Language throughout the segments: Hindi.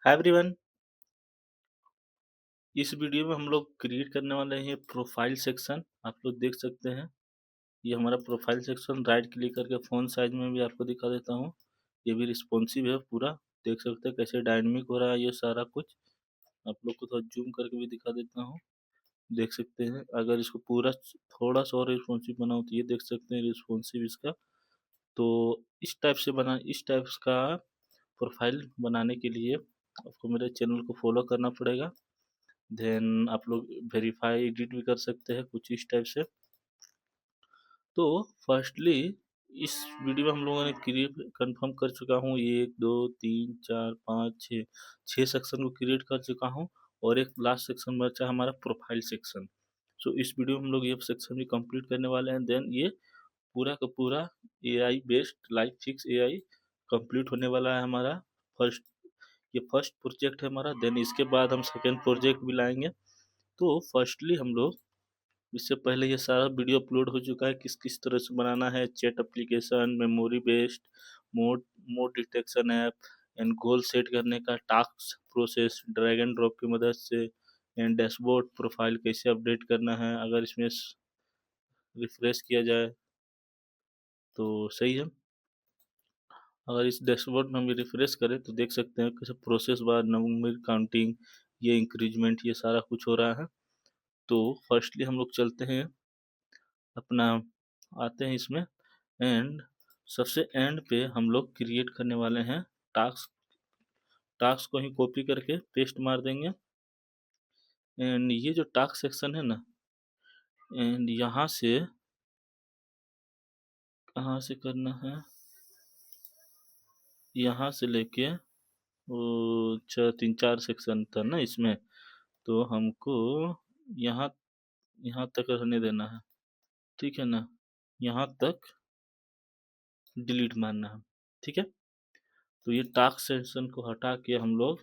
Hi everyone. इस वीडियो में हम लोग क्रिएट करने वाले हैं प्रोफाइल सेक्शन। आप लोग देख सकते हैं, ये हमारा प्रोफाइल सेक्शन। राइट क्लिक करके फ़ॉन्ट साइज में भी आपको दिखा देता हूँ। ये भी रिस्पॉन्सिव है पूरा। देख सकते हैं कैसे डायनामिक हो रहा है ये सारा कुछ। आप लोग को थोड़ा जूम करके भी दिखा देता हूँ। देख सकते हैं, अगर इसको पूरा थोड़ा सा और रिस्पॉन्सिव बनाऊँ तो ये देख सकते हैं रिस्पॉन्सिव इसका। तो इस टाइप का प्रोफाइल बनाने के लिए आपको मेरे चैनल को फॉलो करना पड़ेगा। देन आप लोग वेरीफाई एडिट भी कर सकते हैं कुछ इस टाइप से। तो फर्स्टली इस वीडियो में हम लोगों ने क्रिएट कंफर्म कर चुका हूँ, 1 2 3 4 5 6 6 सेक्शन को क्रिएट कर चुका हूँ। और एक लास्ट सेक्शन बचा हमारा प्रोफाइल सेक्शन। सो इस वीडियो में हम लोग ये सेक्शन भी कंप्लीट करने वाले हैं। देन ये पूरा का पूरा AI based live fix AI complete होने वाला है हमारा। फर्स्ट ये फर्स्ट प्रोजेक्ट है हमारा। देन इसके बाद हम सेकेंड प्रोजेक्ट भी लाएंगे। तो फर्स्टली हम लोग, इससे पहले ये सारा वीडियो अपलोड हो चुका है किस किस तरह से बनाना है chat application, memory based, mode mode detection app, and goal set करने का task process drag and drop की मदद से, एंड डैशबोर्ड प्रोफाइल कैसे अपडेट करना है अगर इसमें रिफ्रेश किया जाए तो सही है। अगर इस डैशबोर्ड में हम रिफ्रेश करें तो देख सकते हैं कैसे प्रोसेस बार, नंबर काउंटिंग, ये इंक्रीजमेंट, ये सारा कुछ हो रहा है। तो फर्स्टली हम लोग चलते हैं अपना, आते हैं इसमें, एंड सबसे एंड पे हम लोग क्रिएट करने वाले हैं टास्क। टास्क को ही कॉपी करके पेस्ट मार देंगे। एंड ये जो टास्क सेक्शन है ना, एंड यहाँ से कहाँ से करना है, यहाँ से लेके वो 3 4 सेक्शन था ना इसमें, तो हमको यहाँ यहाँ तक रहने देना है, ठीक है ना। यहाँ तक डिलीट मारना है, ठीक है। तो ये टास्क सेक्शन को हटा के हम लोग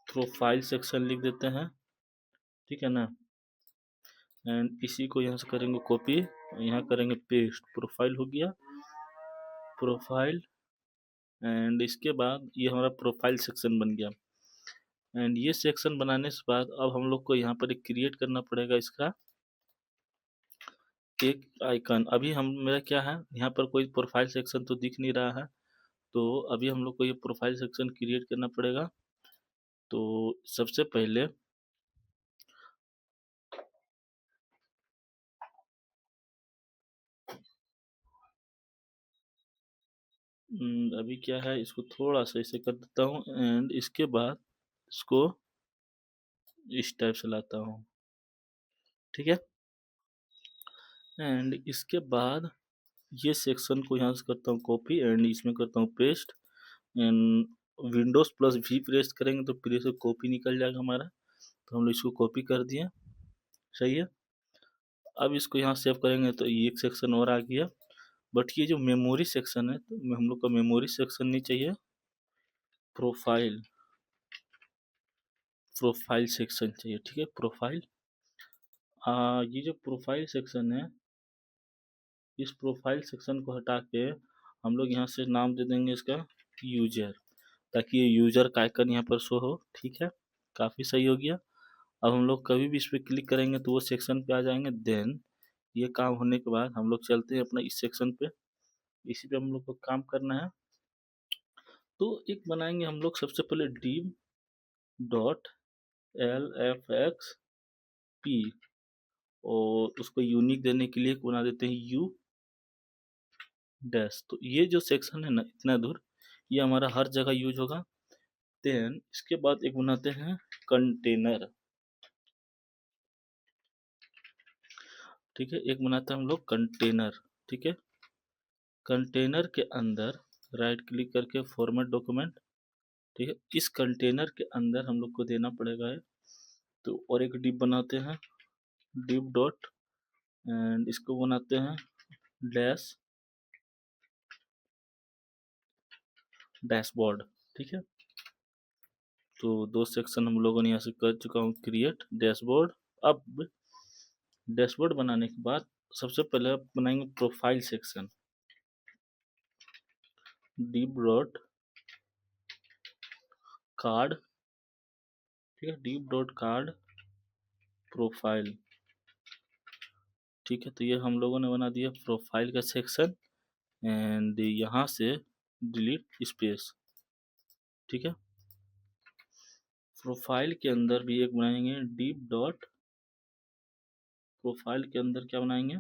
प्रोफाइल सेक्शन लिख देते हैं, ठीक है ना। एंड इसी को यहाँ से करेंगे कॉपी, यहाँ करेंगे पेस्ट, प्रोफाइल हो गया प्रोफाइल। एंड इसके बाद ये हमारा प्रोफाइल सेक्शन बन गया। एंड ये सेक्शन बनाने के बाद अब हम लोग को यहाँ पर एक क्रिएट करना पड़ेगा इसका एक आइकन। अभी हम मेरा क्या है, यहाँ पर कोई प्रोफाइल सेक्शन तो दिख नहीं रहा है। तो अभी हम लोग को ये प्रोफाइल सेक्शन क्रिएट करना पड़ेगा। तो सबसे पहले अभी क्या है, इसको थोड़ा सा इसे कर देता हूँ। एंड इसके बाद इसको इस टाइप से लाता हूँ, ठीक है। एंड इसके बाद ये सेक्शन को यहाँ से करता हूँ कॉपी, एंड इसमें करता हूँ पेस्ट। एंड विंडोज+V प्रेस करेंगे तो फिर से कॉपी निकल जाएगा हमारा। तो हम लोग इसको कॉपी कर दिए, सही है। अब इसको यहाँ सेव करेंगे तो ये एक सेक्शन और आ गया। बट ये जो मेमोरी सेक्शन है, तो हम लोग का मेमोरी सेक्शन नहीं चाहिए, प्रोफाइल प्रोफाइल सेक्शन चाहिए, ठीक है। प्रोफाइल, ये जो प्रोफाइल सेक्शन है, इस प्रोफाइल सेक्शन को हटा के हम लोग यहाँ से नाम दे देंगे इसका यूजर, ताकि ये यूजर का आइकन यहाँ पर शो हो, ठीक है। काफ़ी सही हो गया। अब हम लोग कभी भी इस पर क्लिक करेंगे तो वो सेक्शन पे आ जाएंगे। देन ये काम होने के बाद हम लोग चलते हैं अपना इस सेक्शन पे। इसी पे हम लोग को काम करना है। तो एक बनाएंगे हम लोग सबसे पहले div.lfxp, और उसको यूनिक देने के लिए बना देते हैं u डैश। तो ये जो सेक्शन है ना इतना दूर, ये हमारा हर जगह यूज होगा। देन इसके बाद एक बनाते हैं कंटेनर, ठीक है। एक बनाते हैं हम लोग कंटेनर, ठीक है। कंटेनर के अंदर राइट क्लिक करके फॉर्मेट डॉक्यूमेंट, ठीक है। इस कंटेनर के अंदर हम लोग को देना पड़ेगा है। तो और एक डिव बनाते हैं, डिव डॉट, एंड इसको बनाते हैं डैश डैशबोर्ड, ठीक है। तो 2 सेक्शन हम लोगों ने यहाँ से कर चुका हूँ क्रिएट डैशबोर्ड। अब डैशबोर्ड बनाने के बाद सबसे पहले आप बनाएंगे profile section, div dot card, ठीक है, div डॉट कार्ड प्रोफाइल, ठीक है। तो ये हम लोगों ने बना दिया प्रोफाइल का सेक्शन, एंड यहाँ से डिलीट स्पेस, ठीक है। प्रोफाइल के अंदर भी एक बनाएंगे div डॉट, प्रोफाइल के अंदर क्या बनाएंगे,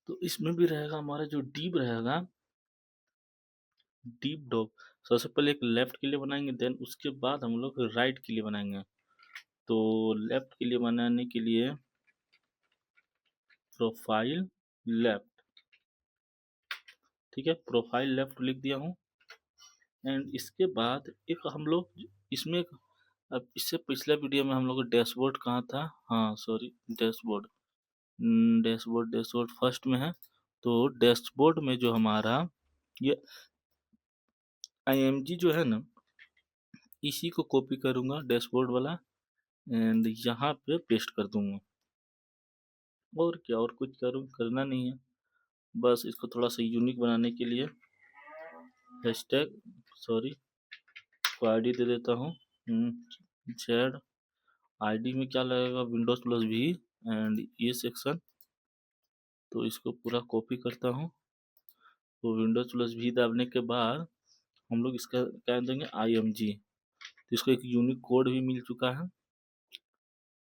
तो इसमें भी रहेगा हमारा जो div रहेगा, div डॉट, सबसे पहले एक लेफ्ट के लिए बनाएंगे, देन उसके बाद हम लोग राइट के लिए बनाएंगे। तो लेफ्ट के लिए बनाने के लिए प्रोफाइल लेफ्ट, ठीक है, प्रोफाइल लेफ्ट लिख दिया हूँ। एंड इसके बाद एक हम लोग इसमें, अब इससे पिछले वीडियो में हम लोग का डैशबोर्ड कहाँ था, हाँ सॉरी, डैशबोर्ड, डैशबोर्ड फर्स्ट में है। तो डैशबोर्ड में जो हमारा ये img जो है ना, इसी को कॉपी करूँगा डैशबोर्ड वाला, एंड यहाँ पे पेस्ट कर दूंगा। और क्या, और कुछ करना नहीं है, बस इसको थोड़ा सा यूनिक बनाने के लिए हैशटैग, सॉरी, को आईडी दे देता हूँ, जेड, आईडी में क्या लगेगा, विंडोज प्लस वी, एंड ये सेक्शन, तो इसको पूरा कॉपी करता हूँ। तो विंडोज प्लस वी दाबने के बाद हम लोग इसका क्या देंगे, img, तो इसको एक यूनिक कोड भी मिल चुका है,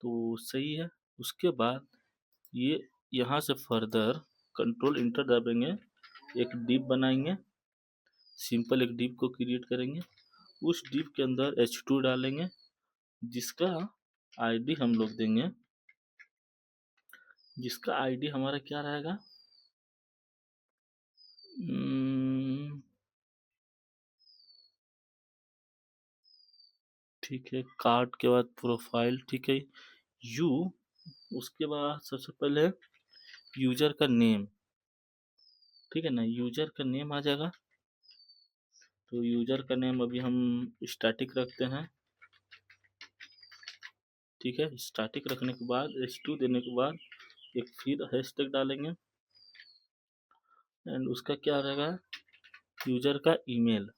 तो सही है। उसके बाद ये यहाँ से फर्दर कंट्रोल इंटर दबाएंगे, एक डिव बनाएंगे, सिंपल एक डिव को क्रिएट करेंगे, उस डिव के अंदर h2 डालेंगे, जिसका आईडी हम लोग देंगे, जिसका आईडी हमारा क्या रहेगा, ठीक है, कार्ड के बाद प्रोफाइल, ठीक है, यू, उसके बाद सबसे पहले यूजर का नेम, ठीक है ना, यूजर का नेम आ जाएगा। तो यूजर का नेम अभी हम स्टैटिक रखते हैं, ठीक है। स्टैटिक रखने के बाद h2 देने के बाद एक फिर हैशटैग डालेंगे, एंड उसका क्या रहेगा, यूजर का ईमेल,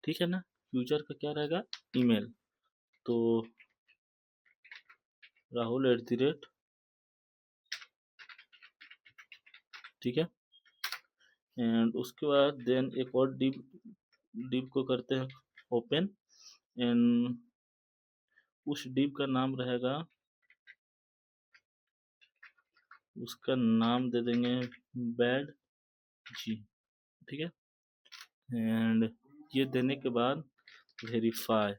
ठीक है ना, यूजर का क्या रहेगा, ईमेल, तो rahul@, ठीक है। एंड उसके बाद देन एक और डिव, डिव को करते हैं ओपन, एंड उस डिव का नाम रहेगा, उसका नाम दे देंगे बैड जी, ठीक है। एंड ये देने के बाद वेरीफाई,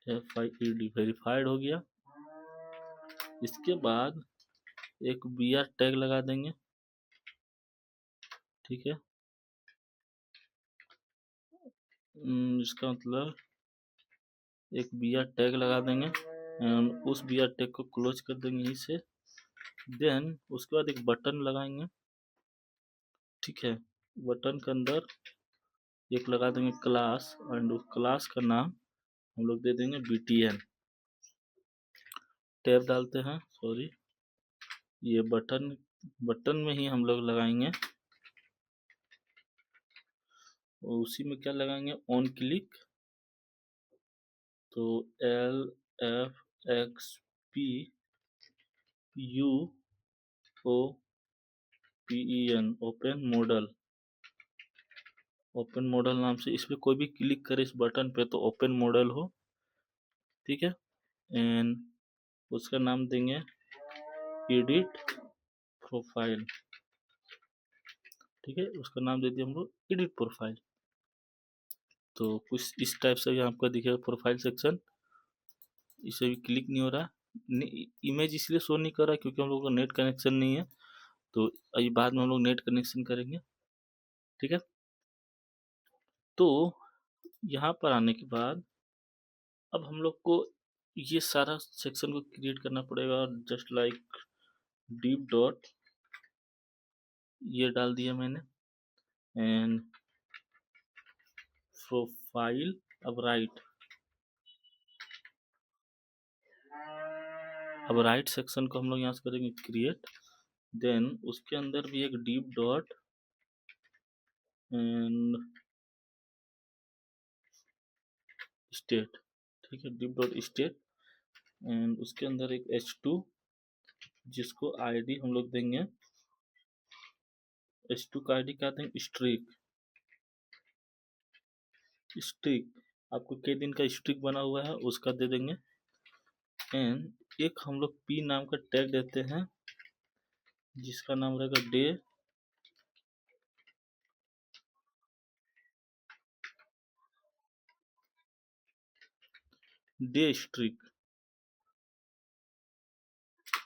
FIED, वेरीफाइड हो गया। इसके बाद एक BR टैग लगा देंगे, ठीक है, इसका मतलब एक BR टैग लगा देंगे, एंड उस BR टैग को क्लोज कर देंगे यहीं से। देन उसके बाद एक बटन लगाएंगे, ठीक है, बटन के अंदर एक लगा देंगे क्लास, एंड उस क्लास का नाम हम लोग दे देंगे BTN, टैब डालते हैं, सॉरी, ये बटन, बटन में ही हम लोग लगाएंगे, और उसी में क्या लगाएंगे, ऑन क्लिक, तो LFXPUOPEN, open model, open model नाम से इस पे कोई भी क्लिक करे इस बटन पे तो ओपन मॉडल हो, ठीक है। एंड उसका नाम देंगे एडिट प्रोफाइल, ठीक है, उसका नाम दे दिया हम लोग एडिट प्रोफाइल। तो कुछ इस टाइप से आपका दिखेगा प्रोफाइल सेक्शन, इसे भी क्लिक नहीं हो रहा, इमेज इसलिए शो नहीं कर रहा क्योंकि हम लोग का नेट कनेक्शन नहीं है, तो अभी बाद में हम लोग नेट कनेक्शन करेंगे, ठीक है। तो यहाँ पर आने के बाद अब हम लोग को ये सारा सेक्शन को क्रिएट करना पड़ेगा, जस्ट लाइक डिव डॉट, ये डाल दिया मैंने, एंड प्रोफाइल, अब राइट सेक्शन को हम लोग यहाँ से करेंगे क्रिएट, देन उसके अंदर भी एक डीप डॉट एंड स्टेट, ठीक है, डीप डॉट स्टेट एंड उसके अंदर एक h2 जिसको आईडी हम लोग देंगे, h2 का आईडी क्या देंगे, स्ट्रिक। स्ट्रिक आपको कितने दिन का स्ट्रिक बना हुआ है उसका दे देंगे। एंड एक हम लोग p नाम का टैग देते हैं जिसका नाम रहेगा डे स्ट्रिक।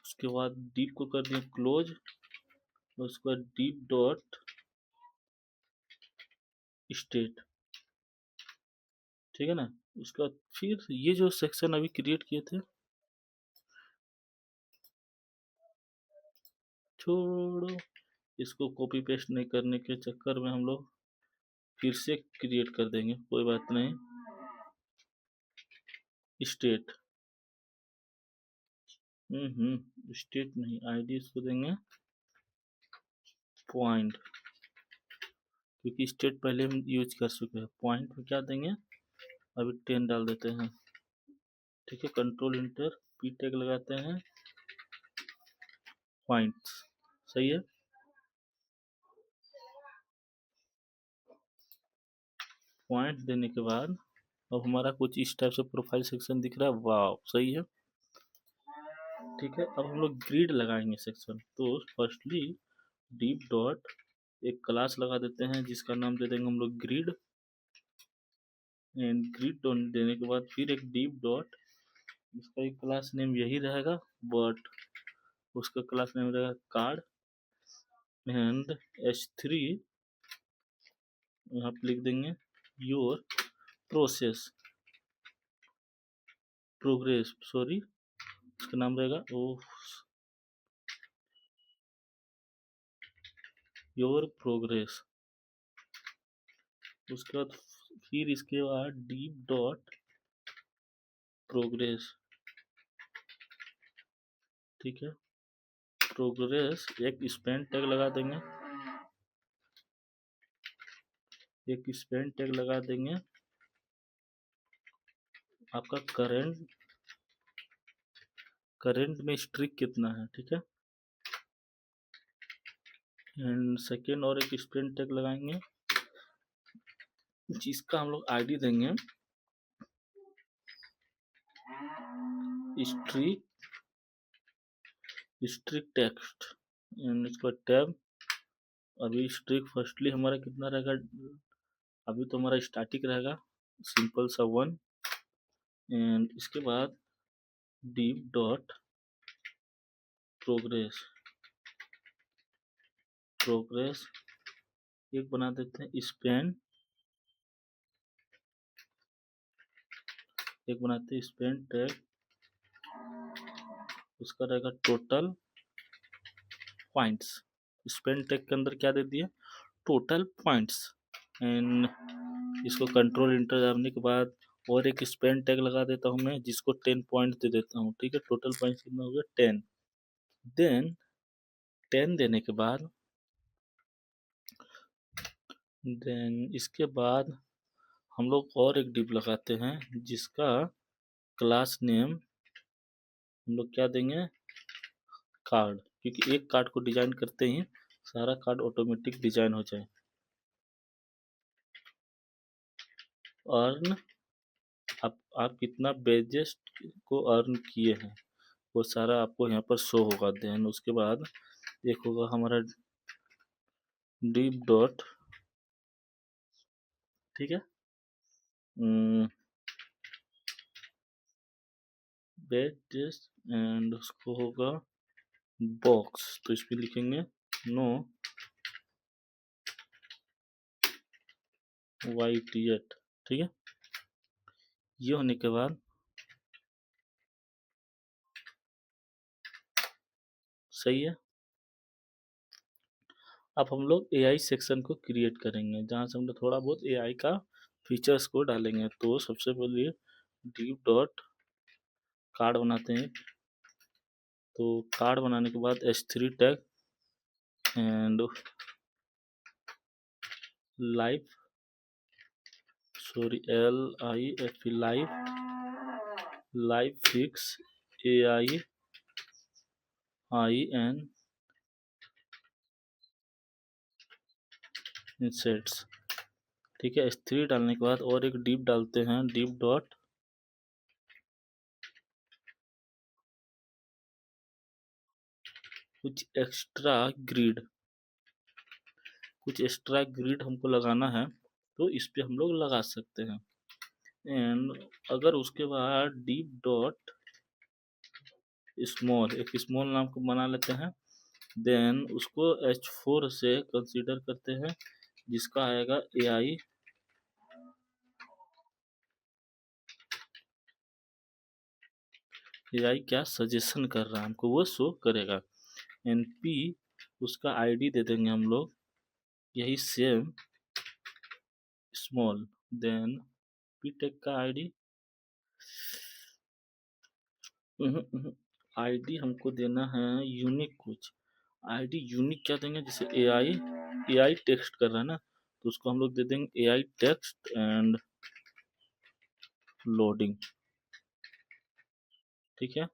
उसके बाद डीप को कर दिए क्लोज, उसके बाद डीप डॉट स्टेट, ठीक है ना। उसके बाद फिर ये जो सेक्शन अभी क्रिएट किए थे, छोड़ो, इसको कॉपी पेस्ट नहीं करने के चक्कर में हम लोग फिर से क्रिएट कर देंगे, कोई बात नहीं। स्टेट स्टेट नहीं, आईडी इसको देंगे पॉइंट, क्योंकि स्टेट पहले हम यूज कर चुके हैं। पॉइंट में क्या देंगे, अभी 10 डाल देते हैं, ठीक है। कंट्रोल इंटर पी टैग लगाते हैं, पॉइंट, सही है। पॉइंट देने के बाद अब हमारा कुछ इस टाइप से प्रोफाइल सेक्शन दिख रहा है, वाह सही है, ठीक है। अब हम लोग ग्रिड लगाएंगे सेक्शन, तो फर्स्टली डीप डॉट एक क्लास लगा देते हैं जिसका नाम दे देंगे हम लोग ग्रिड। एंड ग्रिड देने के बाद फिर एक डीप डॉट, इसका एक क्लास नेम यही रहेगा बट उसका क्लास नेम रहेगा कार्ड। एंड h3 यहाँ पे लिख देंगे योर प्रोसेस प्रोग्रेस, सॉरी इसका नाम रहेगा योर प्रोग्रेस। उसके बाद फिर इसके बाद डीप डॉट प्रोग्रेस, ठीक है। प्रोग्रेस एक स्पेन टैग लगा देंगे, एक स्पेन टैग लगा देंगे आपका करंट में स्ट्रिक कितना है, ठीक है। एंड सेकेंड और एक स्पेन टैग लगाएंगे जिसका हम लोग आईडी देंगे स्ट्रिक टेक्स्ट एंड इसका टैब। अभी स्ट्रिक फर्स्टली हमारा कितना रहेगा, अभी तो हमारा स्टैटिक रहेगा सिंपल सा 1। एंड इसके बाद डीप डॉट प्रोग्रेस एक बना देते हैं स्पेन, एक बनाते हैं स्पेन टैग, उसका रहेगा टोटल पॉइंट्स। स्पेन टैग के अंदर क्या दे दिए, टोटल पॉइंट्स। एंड इसको कंट्रोल इंटर दाबने के बाद और एक स्पेन टैग लगा देता हूँ मैं जिसको 10 पॉइंट दे देता हूँ, ठीक है। टोटल पॉइंट्स कितना हो गया 10। देन 10 देने के बाद इसके बाद हम लोग और एक डिव लगाते हैं जिसका क्लास नेम हम लोग क्या देंगे, कार्ड, क्योंकि एक कार्ड को डिजाइन करते ही सारा कार्ड ऑटोमेटिक डिजाइन हो जाए। अर्न, आप कितना बेजेस को अर्न किए हैं वो सारा आपको यहाँ पर शो होगा। देन उसके बाद एक होगा हमारा डीप डॉट, ठीक है, बेजेस एंड उसको होगा बॉक्स, तो इसमें लिखेंगे नो YT8, ठीक है। ये होने के बाद सही है। अब हम लोग AI सेक्शन को क्रिएट करेंगे जहाँ से हम लोग थोड़ा बहुत AI का फीचर्स को डालेंगे। तो सबसे पहले डीप डॉट कार्ड बनाते हैं, तो कार्ड बनाने के बाद h3 tag and life, sorry LIF, life fix AIIN insets. ठीक है, S3 डालने के बाद और एक डिप डालते हैं, डिप डॉट कुछ एक्स्ट्रा ग्रिड हमको लगाना है, तो इस पे हम लोग लगा सकते हैं। एंड अगर उसके बाद डिप डॉट स्मॉल, एक स्मॉल नाम को बना लेते हैं, देन उसको H4 से कंसीडर करते हैं, जिसका आएगा AI क्या सजेशन कर रहा है हमको वो शो करेगा। NP उसका ID दे देंगे हम लोग, यही सेम स्मॉल, देन पीटेक का आईडी हमको देना है यूनिक कुछ। आईडी यूनिक क्या देंगे, जैसे एआई टेक्स्ट कर रहा है ना, तो उसको हम लोग दे देंगे एआई टेक्स्ट एंड लोडिंग। ठीक है,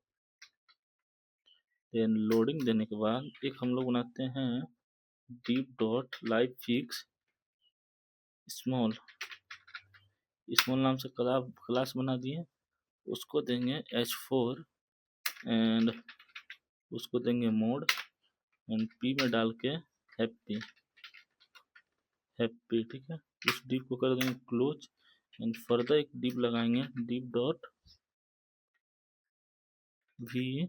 देन लोडिंग देने के बाद एक हम लोग बनाते हैं deep dot live fix small, small नाम से क्लास बना दिए, उसको देंगे H4 एंड उसको देंगे मोड एंड P में डाल के हैप्पी। ठीक है, उस डिप को कर देंगे क्लोज एंड फर्दर एक डिप लगाएंगे, डिप डॉट V,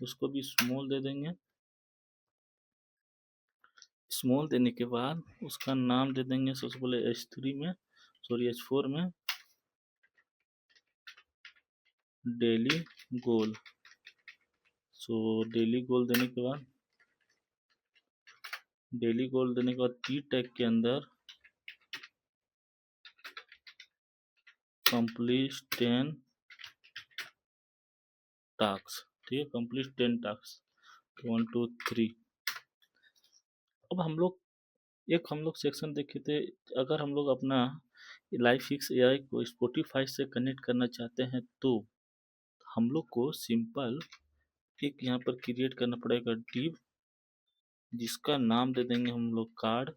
उसको भी स्मॉल दे देंगे। स्मॉल देने के बाद उसका नाम दे देंगे सबसे पहले H4 में डेली गोल। सो डेली गोल देने के बाद T टैग के अंदर कंप्लीट 10 टास्क। ठीक है, कंप्लीट 10 टास्क 1 2 3। अब हम लोग सेक्शन देखे थे, अगर हम लोग अपना लाइव फिक्स एआई को स्पॉटिफाई से कनेक्ट करना चाहते हैं, तो हम लोग को सिंपल एक यहाँ पर क्रिएट करना पड़ेगा डिव, जिसका नाम दे देंगे हम लोग कार्ड,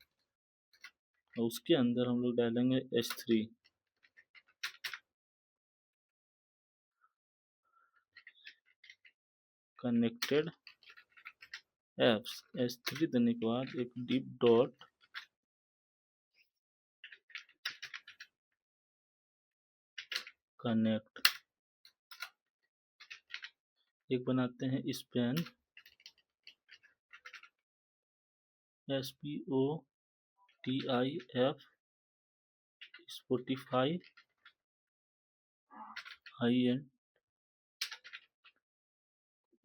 और उसके अंदर हम लोग डालेंगे H3 कनेक्टेड एप्स। H3 देने के बाद एक डिव डॉट कनेक्ट, एक बनाते हैं span SPOTIF Spotify IN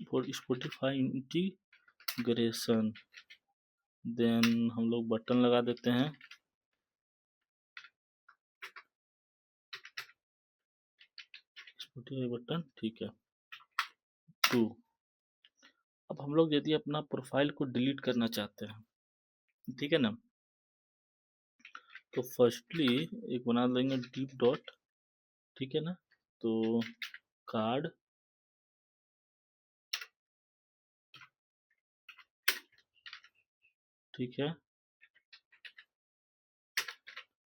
for Spotify integration. Then हम लोग बटन लगा देते हैं, स्पॉटिफाई बटन। ठीक है, 2। अब हम लोग यदि अपना प्रोफाइल को डिलीट करना चाहते हैं, ठीक है ना, तो फर्स्टली एक बना लेंगे डिप डॉट, ठीक है ना, तो कार्ड, ठीक है,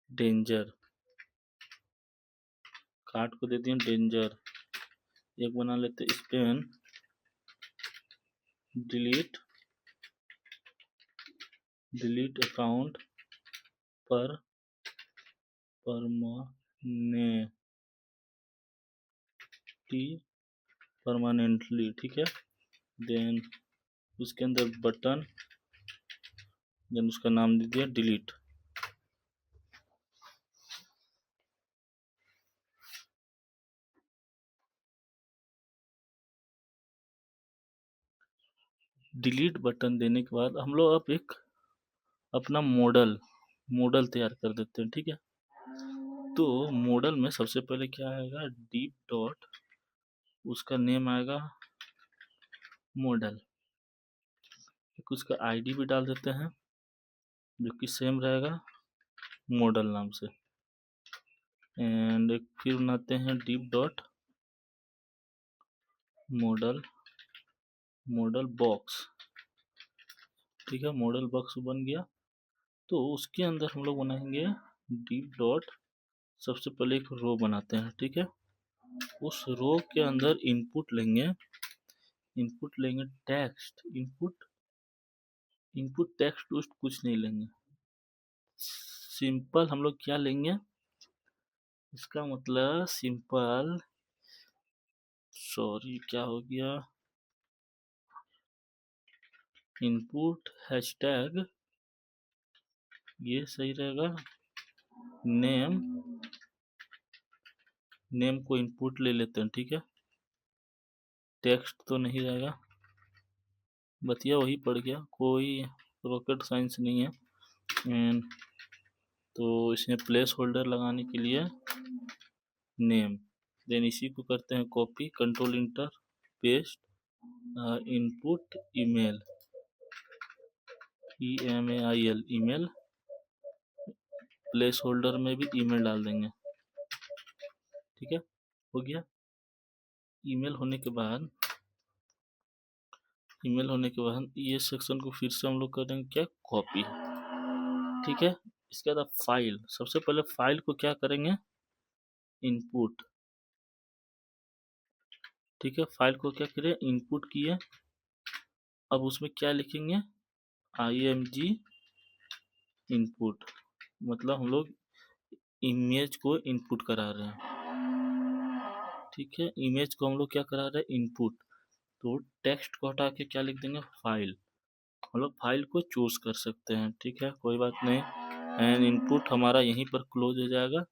डेंजर, कार्ड को दे दिए डेंजर। एक बना लेते स्पेन डिलीट अकाउंट पर परमानेंटली। ठीक है, देन उसके अंदर बटन, देन उसका नाम दे दिया डिलीट। डिलीट बटन देने के बाद हम लोग अब एक अपना मॉडल तैयार कर देते हैं। ठीक है, तो मॉडल में सबसे पहले क्या आएगा, डीप डॉट, उसका नेम आएगा मॉडल। एक उसका आईडी भी डाल देते हैं जो कि सेम रहेगा मॉडल नाम से। एंड एक फिर बनाते हैं div dot model model box. ठीक है, मॉडल बॉक्स बन गया। तो उसके अंदर हम लोग बनाएंगे डिव डॉट, सबसे पहले एक रो बनाते हैं। ठीक है, उस रो के अंदर इनपुट लेंगे टेक्स्ट इनपुट टेक्स्ट उस्ट कुछ नहीं लेंगे। सिंपल हम लोग क्या लेंगे, इसका मतलब सिंपल, सॉरी क्या हो गया, इनपुट हैशटैग, ये सही रहेगा। नेम को इनपुट ले लेते हैं। ठीक है, टेक्स्ट तो नहीं रहेगा, बतिया वही पड़ गया, कोई रॉकेट साइंस नहीं है। एंड तो इसमें प्लेस होल्डर लगाने के लिए नेम, देन इसी को करते हैं copy, control inter paste, input email, EMAIL email, place holder में भी ईमेल डाल देंगे। ठीक है, हो गया। ईमेल होने के बाद ये सेक्शन को फिर से हम लोग करेंगे क्या, कॉपी। ठीक है, इसके बाद फाइल, सबसे पहले फाइल को क्या करेंगे, इनपुट। ठीक है, फाइल को क्या करें, इनपुट किए। अब उसमें क्या लिखेंगे, IMG इनपुट, मतलब हम लोग इमेज को इनपुट करा रहे हैं। ठीक है, इमेज को हम लोग क्या करा रहे हैं, इनपुट। तो टेक्स्ट को हटा के क्या लिख देंगे, फाइल। हम लोग फाइल को चूज कर सकते हैं। ठीक है, कोई बात नहीं। एंड इनपुट हमारा यहीं पर क्लोज हो जाएगा।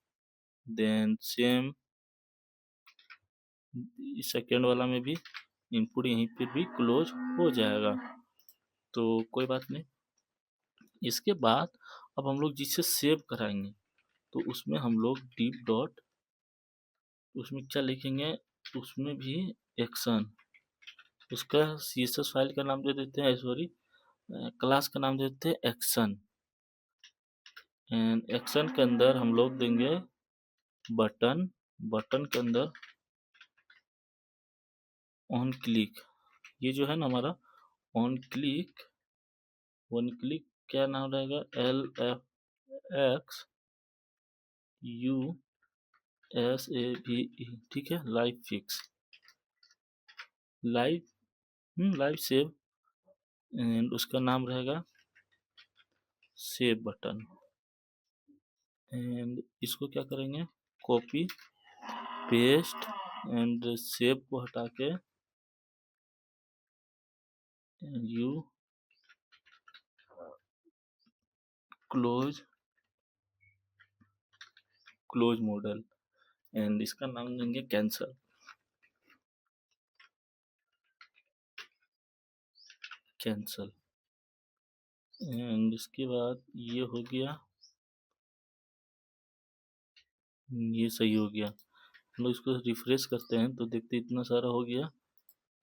देन सेम सेकेंड वाला में भी इनपुट यहीं पे भी क्लोज हो जाएगा, तो कोई बात नहीं। इसके बाद अब हम लोग जिसे सेव कराएंगे, तो उसमें हम लोग डिव डॉट, उसमें क्या लिखेंगे, उसमें भी एक्शन, उसका CSS फाइल का नाम दे देते हैं, सॉरी क्लास का नाम दे देते हैं एक्शन। एंड एक्शन के अंदर हम लोग देंगे बटन के अंदर ऑन क्लिक, ये जो है ना हमारा ऑन क्लिक क्या नाम रहेगा, LFXUSAVE। ठीक है, live fix, live save, and उसका नाम रहेगा सेव बटन। एंड इसको क्या करेंगे, कॉपी पेस्ट, एंड सेव को हटा के यू क्लोज मॉडल, एंड इसका नाम देंगे कैंसल। एंड इसके बाद ये हो गया, ये सही हो गया। हम लोग इसको रिफ्रेश करते हैं तो देखते इतना सारा हो गया।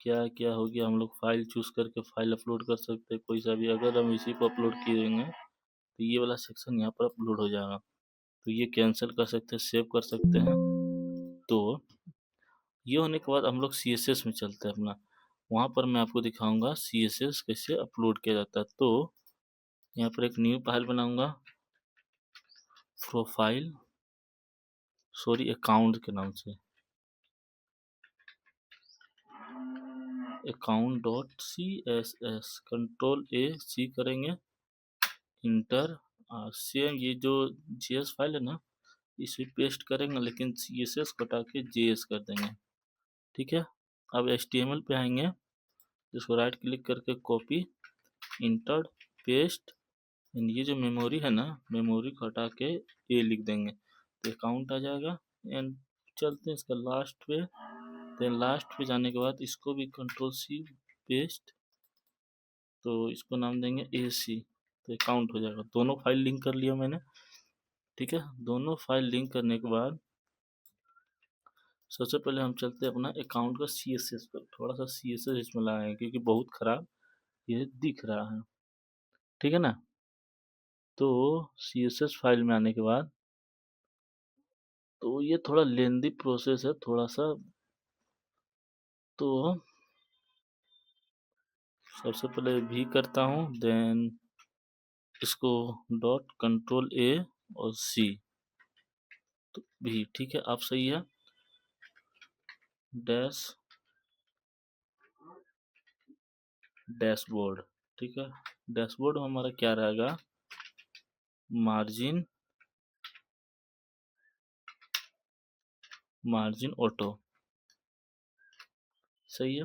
क्या क्या हो गया, हम लोग फाइल चूज करके फाइल अपलोड कर सकते हैं कोई सा भी। अगर हम इसी को अपलोड किए देंगे तो ये वाला सेक्शन यहाँ पर अपलोड हो जाएगा। तो ये कैंसिल कर सकते हैं, सेव कर सकते हैं। तो ये होने के बाद हम लोग CSS में चलते हैं अपना, वहाँ पर मैं आपको दिखाऊंगा CSS कैसे अपलोड किया जाता है। तो यहाँ पर एक न्यू फाइल बनाऊंगा, प्रोफाइल, सॉरी अकाउंट के नाम से, account.css, कंट्रोल A C करेंगे, इंटर। सेम ये जो JS फाइल है ना, इसे पेस्ट करेंगे, लेकिन CSS कटा के JS कर देंगे। ठीक है, अब HTML पे आएंगे, इसको राइट क्लिक करके कॉपी, इंटर पेस्ट, ये जो मेमोरी है ना, मेमोरी को हटा के A लिख देंगे तो अकाउंट आ जाएगा। एंड चलते हैं इसका लास्ट पे। देन लास्ट पे जाने के बाद इसको भी कंट्रोल C पेस्ट, तो इसको नाम देंगे AC, तो अकाउंट हो जाएगा। दोनों फाइल लिंक कर लिया मैंने। ठीक है, दोनों फाइल लिंक करने के बाद सबसे पहले हम चलते हैं अपना अकाउंट का CSS पर, थोड़ा सा CSS इसमें लगाएंगे क्योंकि बहुत ख़राब ये दिख रहा है, ठीक है ना। तो CSS फाइल में आने के बाद तो ये थोड़ा लेंदी प्रोसेस है थोड़ा सा। तो सबसे पहले भी करता हूँ, देन इसको डॉट कंट्रोल A और C, तो भी ठीक है, आप सही है। डैश डैशबोर्ड, ठीक है। डैशबोर्ड में हमारा क्या रहेगा, मार्जिन ऑटो, सही है।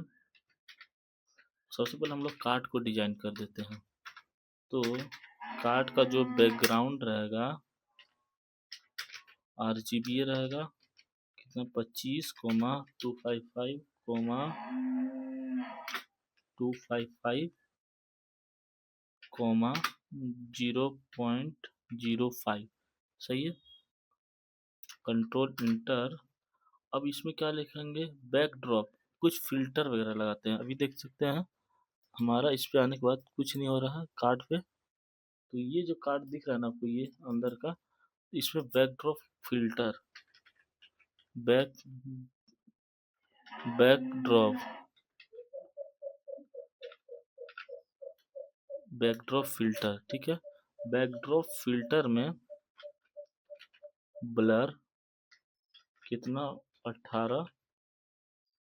सबसे पहले हम लोग कार्ड को डिजाइन कर देते हैं। तो कार्ड का जो बैकग्राउंड रहेगा RGBA रहेगा, कितना 25,255,0.05, सही है। Control inter. अब इसमें क्या लिखेंगे, बैकड्रॉप, कुछ फिल्टर वगैरह लगाते हैं। अभी देख सकते हैं हमारा इस पे आने के बाद कुछ नहीं हो रहा है कार्ड पे। तो ये जो कार्ड दिख रहा है ना आपको, ये अंदर का, इसमें backdrop filter, back backdrop backdrop filter, ठीक है। बैकड्रॉप फिल्टर में ब्लर कितना 18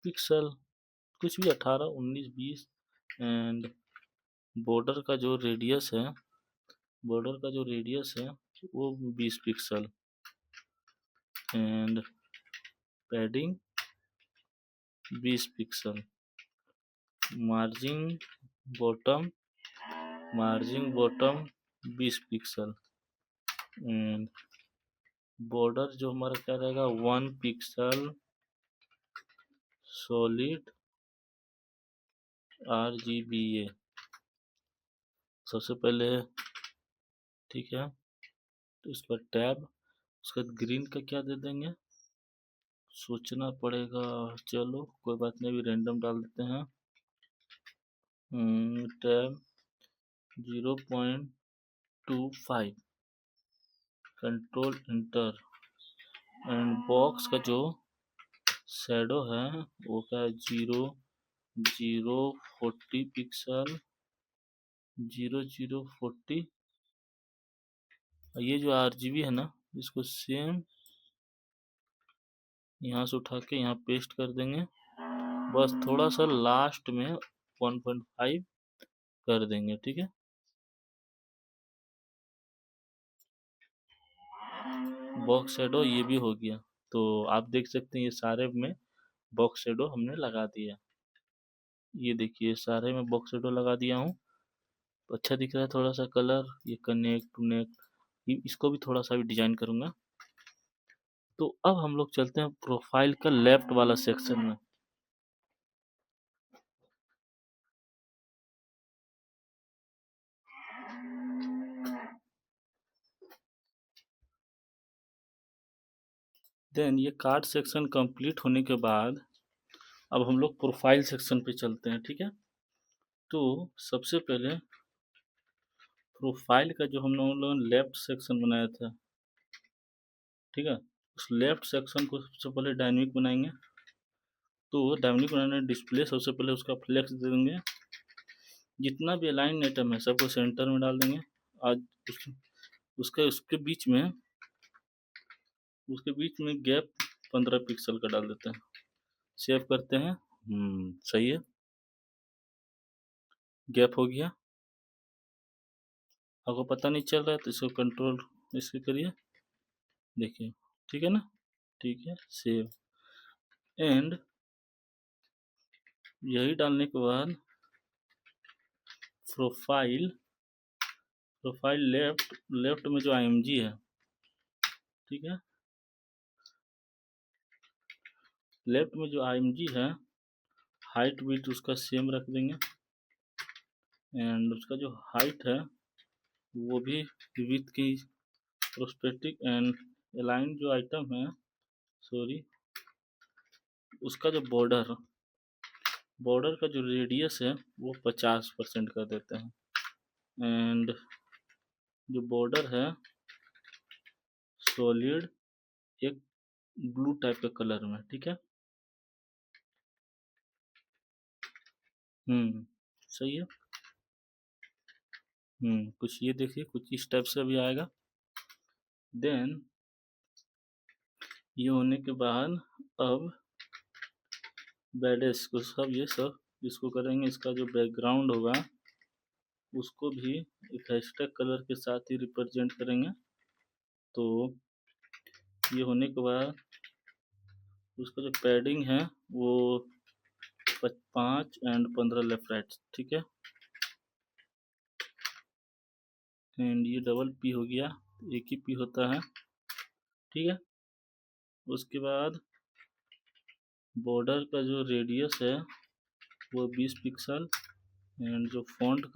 पिक्सल, कुछ भी 18, 19, 20। एंड बॉर्डर का जो रेडियस है, वो 20 pixel. And padding 20 pixel. Margin bottom 20 pixel. And border जो हमारा क्या रहेगा, 1 पिक्सल सॉलिड RGBA। सबसे पहले, ठीक है, तो इसका टैब, उसका ग्रीन का क्या दे देंगे, सोचना पड़ेगा। चलो कोई बात नहीं, अभी रैंडम डाल देते हैं। Tab 0.25, control inter. And box का जो शैडो है वो क्या है, 0.40 पिक्सल, 0.40। ये जो RGB है ना, इसको सेम यहाँ से उठा के यहाँ पेस्ट कर देंगे। बस थोड़ा सा लास्ट में 1.5 कर देंगे, ठीक है। बॉक्स शेडो ये भी हो गया। तो आप देख सकते हैं ये सारे में बॉक्स शेडो हमने लगा दिया। ये देखिए सारे में बॉक्स शेडो लगा दिया हूँ, तो अच्छा दिख रहा है थोड़ा सा कलर। ये कनेक्ट टू नेक, इसको भी थोड़ा सा भी डिजाइन करूंगा। तो अब हम लोग चलते हैं प्रोफाइल का लेफ्ट वाला सेक्शन में। देन ये कार्ड सेक्शन कंप्लीट होने के बाद अब हम लोग प्रोफाइल सेक्शन पे चलते हैं, ठीक है। तो सबसे पहले प्रोफाइल का जो हम लोगों ने लेफ्ट सेक्शन बनाया था, ठीक है, उस लेफ्ट सेक्शन को सबसे पहले डायनेमिक बनाएंगे। तो डायनेमिक बनाने डिस्प्ले, सबसे पहले उसका फ्लेक्स दे देंगे। जितना भी अलाइन आइटम है सबको सेंटर में डाल देंगे। आज उसके बीच में गैप 15 पिक्सल का डाल देते हैं। सेव करते हैं। सही है, गैप हो गया। आपको पता नहीं चल रहा है तो इसको कंट्रोल इसके करिए, देखिए, ठीक है ना। ठीक है, सेव। एंड यही डालने के बाद प्रोफाइल लेफ्ट में जो IMG है, ठीक है, लेफ्ट में जो IMG है, हाइट विड्थ उसका सेम रख देंगे। एंड उसका जो हाइट है वो भी विड्थ की प्रोस्पेक्टिव एंड अलाइन जो आइटम है, सॉरी, उसका जो बॉर्डर बॉर्डर का जो रेडियस है वो 50% कर देते हैं। एंड जो बॉर्डर है सॉलिड एक ब्लू टाइप के कलर में, ठीक है। सही है। कुछ ये देखिए, कुछ इस टाइप से भी आएगा। देन ये होने के बाद अब बैडेस को सब ये सब इसको करेंगे, इसका जो बैकग्राउंड होगा उसको भी एक हैशटैग कलर के साथ ही रिप्रेजेंट करेंगे। तो ये होने के बाद उसका जो पैडिंग है वो 5 एंड 15 लेफ्ट राइट, ठीक है। एंड ये डबल पी हो गया, एक ही पी होता है, ठीक है। उसके बाद बॉर्डर का जो रेडियस है वो 20 पिक्सल एंड जो फ़ॉन्ट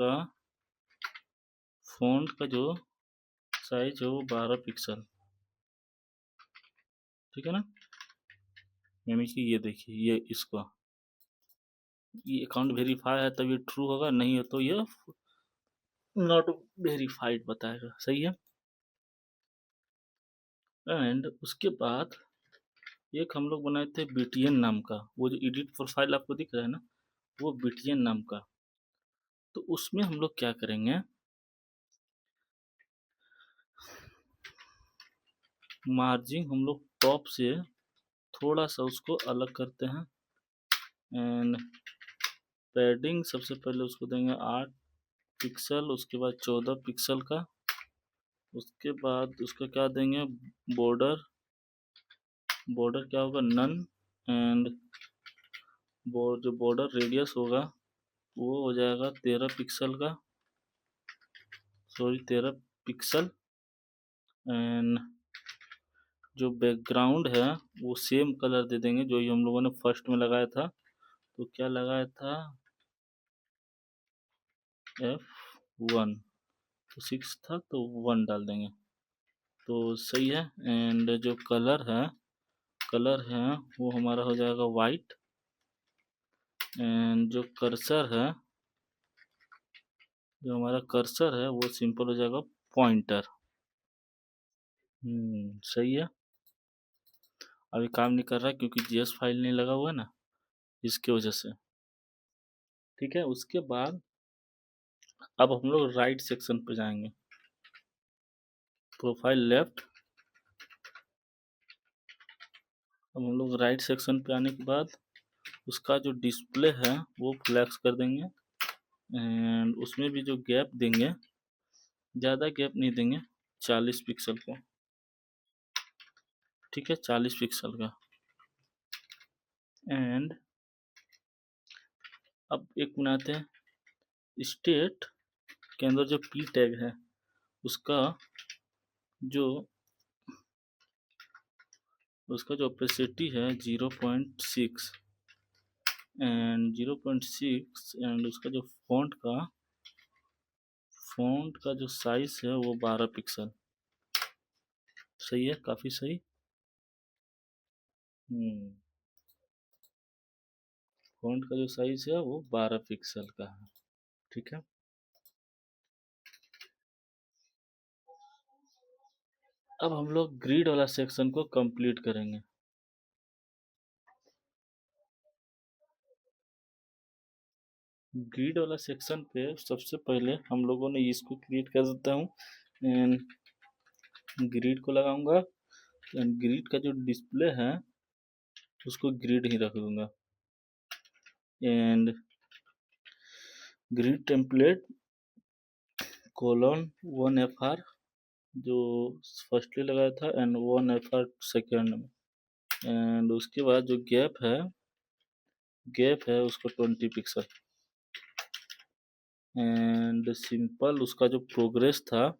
का जो साइज है वो 12 पिक्सल, ठीक है ना। यानी कि ये देखिए, ये इसका ये अकाउंट वेरीफाई है तब ये ट्रू होगा, नहीं है तो ये नॉट वेरीफाइड बताएगा, सही है। एंड उसके बाद एक हम लोग बनाए थे बीटीएन नाम का, वो जो एडिट प्रोफाइल आपको दिख रहा है ना, वो बीटीएन नाम का। तो उसमें हम लोग क्या करेंगे, मार्जिन हम लोग टॉप से थोड़ा सा उसको अलग करते हैं। एंड पैडिंग सबसे पहले उसको देंगे 8 पिक्सल, उसके बाद 14 पिक्सल का, उसके बाद उसका क्या देंगे, बॉर्डर क्या होगा, नन। एंड जो बॉर्डर रेडियस होगा वो हो जाएगा 13 पिक्सल का, सॉरी 13 पिक्सल। एंड जो बैकग्राउंड है वो सेम कलर दे देंगे जो ये हम लोगों ने फर्स्ट में लगाया था। तो क्या लगाया था, F1, तो 6 था तो 1 डाल देंगे, तो सही है। एंड जो कलर है वो हमारा हो जाएगा वाइट। एंड जो हमारा कर्सर है वो सिंपल हो जाएगा पॉइंटर। सही है। अभी काम नहीं कर रहा है क्योंकि जीएस फाइल नहीं लगा हुआ है ना, इसकी वजह से, ठीक है। उसके बाद अब हम लोग राइट सेक्शन पे जाएंगे, प्रोफाइल लेफ्ट। अब हम लोग राइट सेक्शन पे आने के बाद उसका जो डिस्प्ले है वो फ्लैक्स कर देंगे। एंड उसमें भी जो गैप देंगे, ज़्यादा गैप नहीं देंगे, 40 पिक्सल का, ठीक है, 40 पिक्सल का। एंड अब एक बनाते हैं स्टेट के अंदर जो पी टैग है उसका जो ऑपेसिटी है 0.6 एंड 0.6 एंड उसका जो फ़ॉन्ट का जो साइज है वो 12 पिक्सल, सही है, काफ़ी सही। फ़ॉन्ट का जो साइज है वो 12 पिक्सल का है, ठीक है। अब हम लोग ग्रिड वाला सेक्शन को कंप्लीट करेंगे। ग्रिड वाला सेक्शन पे सबसे पहले हम लोगों ने इसको क्रिएट कर देता हूँ एंड ग्रिड को लगाऊंगा। एंड ग्रिड का जो डिस्प्ले है उसको ग्रिड ही रख दूंगा। एंड ग्रिड टेम्पलेट :1fr जो फर्स्टली लगाया था एंड 1fr सेकेंड में। एंड उसके बाद जो गैप है उसको 20 पिक्सल। एंड सिंपल उसका जो प्रोग्रेस था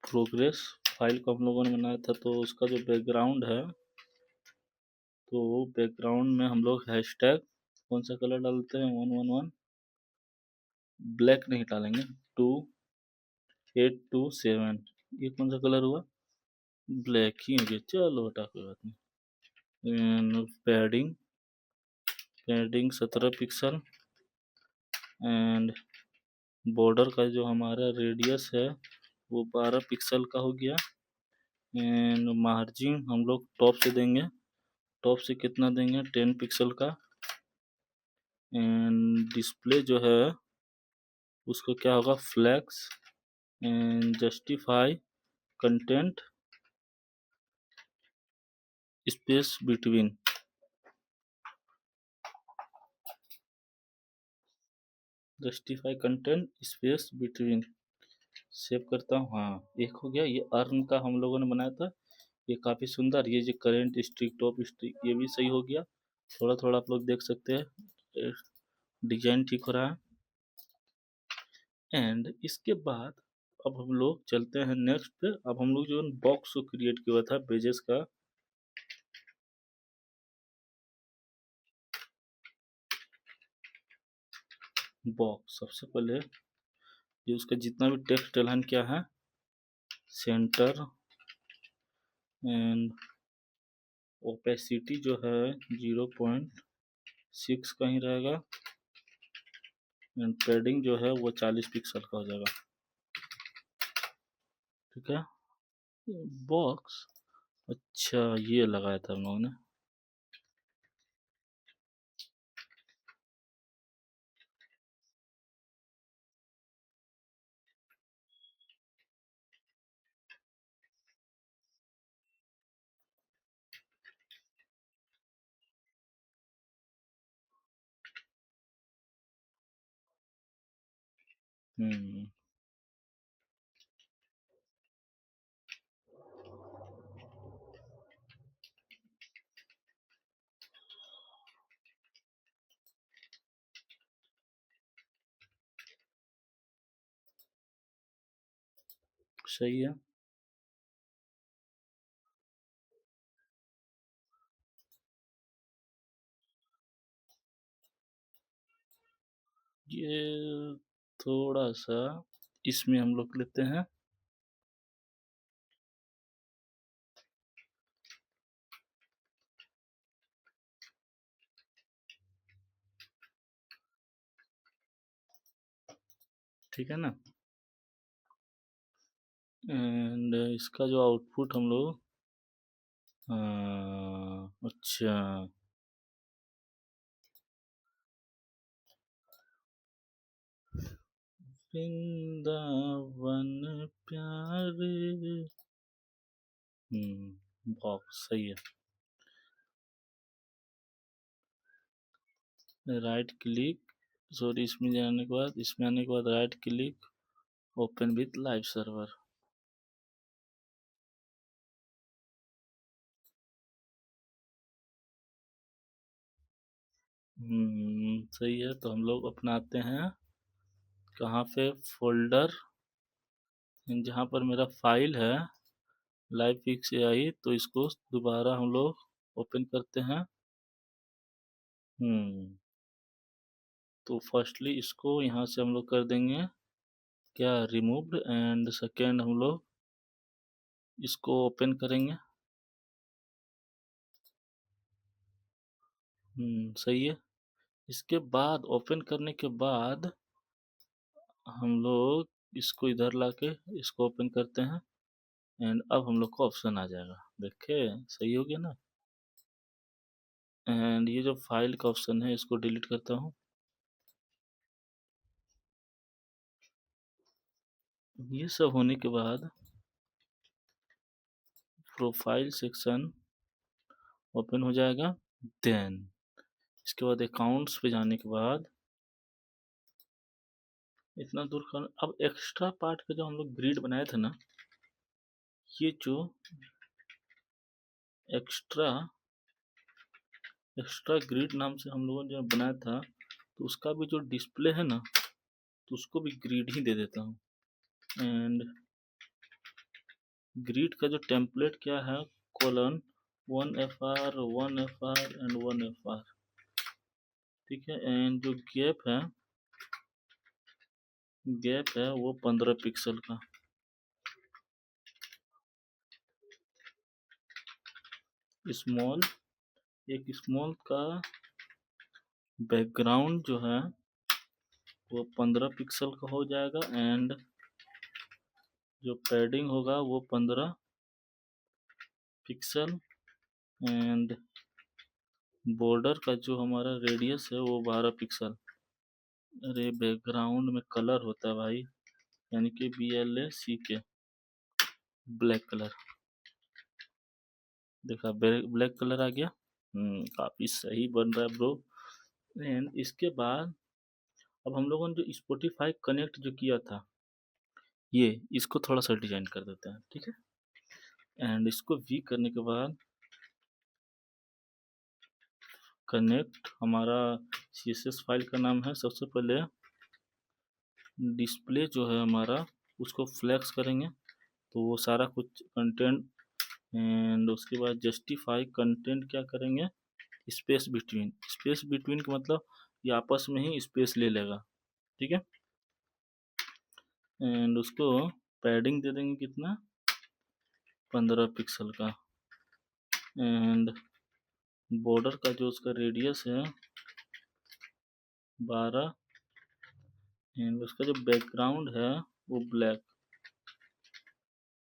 फाइल को हम लोगों ने बनाया था, तो उसका जो बैकग्राउंड है तो बैकग्राउंड में हम लोग हैशटैग कौन सा कलर डालते हैं, 111, ब्लैक नहीं डालेंगे, 2827, ये कौन सा कलर हुआ, ब्लैक ही हो गया, चलो हटा कोई बात नहीं। And padding 17 pixel and border का जो हमारा रेडियस है वो 12 पिक्सल का हो गया। एंड मार्जिन हम लोग टॉप से देंगे, टॉप से कितना देंगे 10 पिक्सल का। एंड डिस्प्ले जो है उसको क्या होगा flex and justify content space between, justify content space between. Save करता हूँ, हाँ एक हो गया। ये अर्न का हम लोगों ने बनाया था, ये काफ़ी सुंदर। ये जो करंट स्ट्रिक टॉप स्ट्रिक ये भी सही हो गया। थोड़ा थोड़ा आप लोग देख सकते हैं डिजाइन ठीक हो रहा है। एंड इसके बाद अब हम लोग चलते हैं नेक्स्ट पे। अब हम लोग जो बॉक्स को क्रिएट किया हुआ था पेजेस का, बॉक्स सबसे पहले ये उसका जितना भी टेक्स्ट अलाइन किया है सेंटर एंड ओपेसिटी जो है 0.6 का ही रहेगा एंड पैडिंग जो है वो 40 पिक्सल का हो जाएगा। ठीक है, बॉक्स अच्छा ये लगाया था हम लोगों ने। हम्म, सही है। ये थोड़ा सा इसमें हम लोग लेते हैं, ठीक है ना। एंड इसका जो आउटपुट हम लोग अच्छा वृंदावन प्यारे, बॉक्स सही है। राइट क्लिक, सॉरी इसमें जाने के बाद, इसमें आने के बाद right click open with live server. सही है। तो हम लोग अपनाते हैं कहाँ पे फोल्डर, जहाँ पर मेरा फाइल है लाइव पिक्स आई, तो इसको दोबारा हम लोग ओपन करते हैं। तो फर्स्टली इसको यहाँ से हम लोग कर देंगे क्या रिमूव्ड एंड सेकेंड हम लोग इसको ओपन करेंगे। सही है। इसके बाद ओपन करने के बाद हम लोग इसको इधर लाके इसको ओपन करते हैं एंड अब हम लोग को ऑप्शन आ जाएगा, देखे सही हो गया ना। एंड ये जो फाइल का ऑप्शन है इसको डिलीट करता हूँ। ये सब होने के बाद प्रोफाइल सेक्शन ओपन हो जाएगा। देन इसके बाद अकाउंट्स पे जाने के बाद इतना दूर कर, अब एक्स्ट्रा पार्ट का जो हम लोग ग्रिड बनाए थे ना, ये जो एक्स्ट्रा एक्स्ट्रा ग्रिड नाम से हम लोगों ने जो बनाया था, तो उसका भी जो डिस्प्ले है ना, तो उसको भी ग्रिड ही दे देता हूँ। एंड ग्रिड का जो टेम्पलेट क्या है colon 1 FR 1 FR and 1 FR, ठीक है। एंड जो गैप है वो 15 पिक्सल का। स्मॉल एक स्मॉल का बैकग्राउंड जो है वो 15 पिक्सल का हो जाएगा एंड जो पैडिंग होगा वो 15 पिक्सल एंड बॉर्डर का जो हमारा रेडियस है वो 12 पिक्सल। अरे बैकग्राउंड में कलर होता है भाई, यानी कि BLACK, ब्लैक कलर। देखा ब्लैक कलर आ गया। काफी सही बन रहा है ब्रो। एंड इसके बाद अब हम लोगों ने जो स्पॉटिफाई कनेक्ट जो किया था, ये इसको थोड़ा सा डिजाइन कर देते हैं, ठीक है। एंड इसको वी करने के बाद कनेक्ट, हमारा CSS फाइल का नाम है, सबसे पहले डिस्प्ले जो है हमारा उसको फ्लैक्स करेंगे, तो वो सारा कुछ कंटेंट। एंड उसके बाद जस्टिफाई कंटेंट क्या करेंगे, स्पेस बिटवीन। स्पेस बिटवीन का मतलब ये आपस में ही स्पेस ले लेगा, ठीक है। एंड उसको पैडिंग दे देंगे कितना, 15 पिक्सल का। एंड बॉर्डर का जो उसका रेडियस है 12। एंड उसका जो बैकग्राउंड है वो ब्लैक,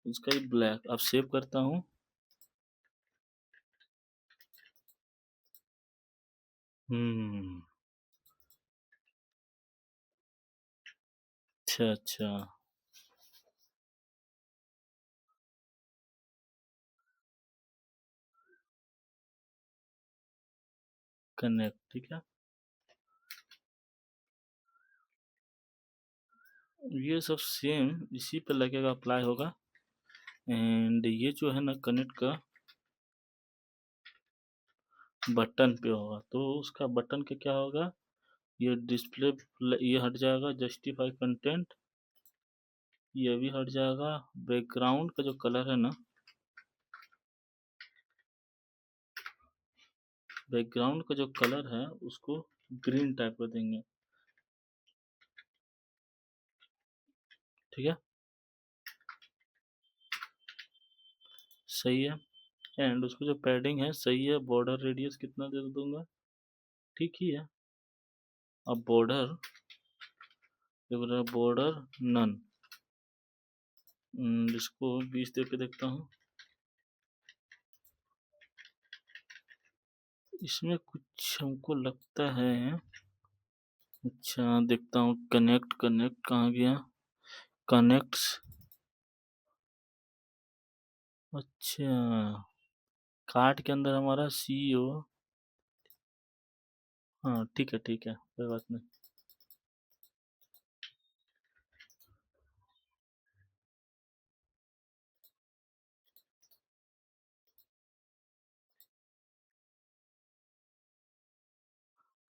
उसका ही ब्लैक। अब सेव करता हूँ। हम्म, अच्छा अच्छा। कनेक्ट, ठीक है। ये सब सेम इसी पे लगेगा, अप्लाई होगा। एंड ये जो है ना कनेक्ट का बटन पे होगा, तो उसका बटन का क्या होगा, ये डिस्प्ले, ये हट जाएगा, जस्टिफाई कंटेंट ये भी हट जाएगा। बैकग्राउंड का जो कलर है ना, बैकग्राउंड का जो कलर है उसको ग्रीन टाइप का देंगे, ठीक है। सही है। एंड उसको जो पैडिंग है सही है, बॉर्डर रेडियस कितना दे दूंगा, ठीक ही है। अब बॉर्डर, बॉर्डर नन, इसको 20 दे के देखता हूँ। इसमें कुछ हमको लगता है, अच्छा देखता हूँ। कनेक्ट, कनेक्ट कहाँ गया, कनेक्ट्स, अच्छा कार्ड के अंदर हमारा CEO। हाँ ठीक है, कोई बात नहीं।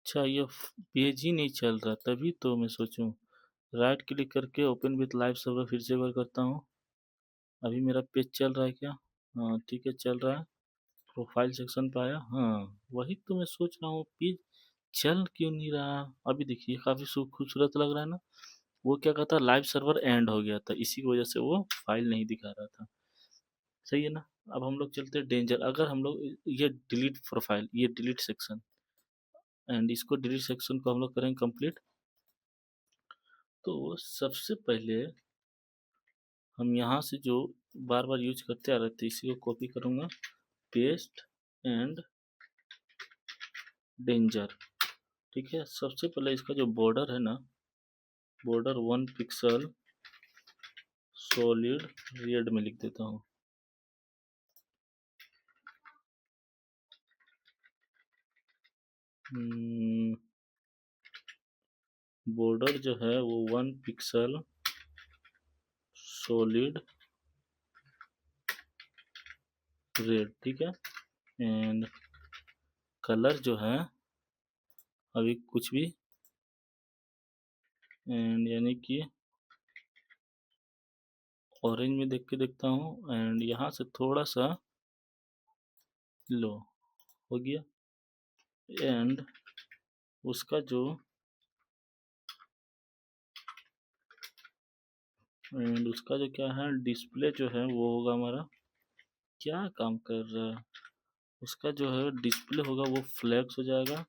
अच्छा ये पेज ही नहीं चल रहा, तभी तो मैं सोचूं। राइट क्लिक करके ओपन विथ लाइव सर्वर फिर से एक बार करता हूँ। अभी मेरा पेज चल रहा है क्या, हाँ ठीक है चल रहा है। प्रोफाइल सेक्शन पे आया, हाँ वही तो मैं सोच रहा हूँ, पेज चल क्यों नहीं रहा। अभी देखिए काफी खूबसूरत लग रहा है ना। वो क्या कहता, लाइव सर्वर एंड हो गया था, इसी की वजह से वो फाइल नहीं दिखा रहा था। सही है ना। अब हम लोग चलते हैं डेंजर। अगर हम लोग ये डिलीट प्रोफाइल, ये डिलीट सेक्शन, एंड इसको डिलीट सेक्शन को हम लोग करेंगे कंप्लीट। तो सबसे पहले हम यहाँ से जो बार बार यूज करते आ रहे थे इसी को कॉपी करूँगा, पेस्ट एंड डेंजर, ठीक है। सबसे पहले इसका जो बॉर्डर है ना, बॉर्डर 1 पिक्सल सॉलिड रेड में लिख देता हूँ। बॉर्डर जो है वो 1 पिक्सल सॉलिड रेड, ठीक है। एंड कलर जो है अभी कुछ भी, एंड यानी कि ऑरेंज में देख के देखता हूँ। एंड यहाँ से थोड़ा सा लो, हो गया। एंड उसका जो, एंड उसका जो क्या है डिस्प्ले जो है वो होगा हमारा, क्या काम कर रहा है, उसका जो है डिस्प्ले होगा वो फ्लैक्स हो जाएगा।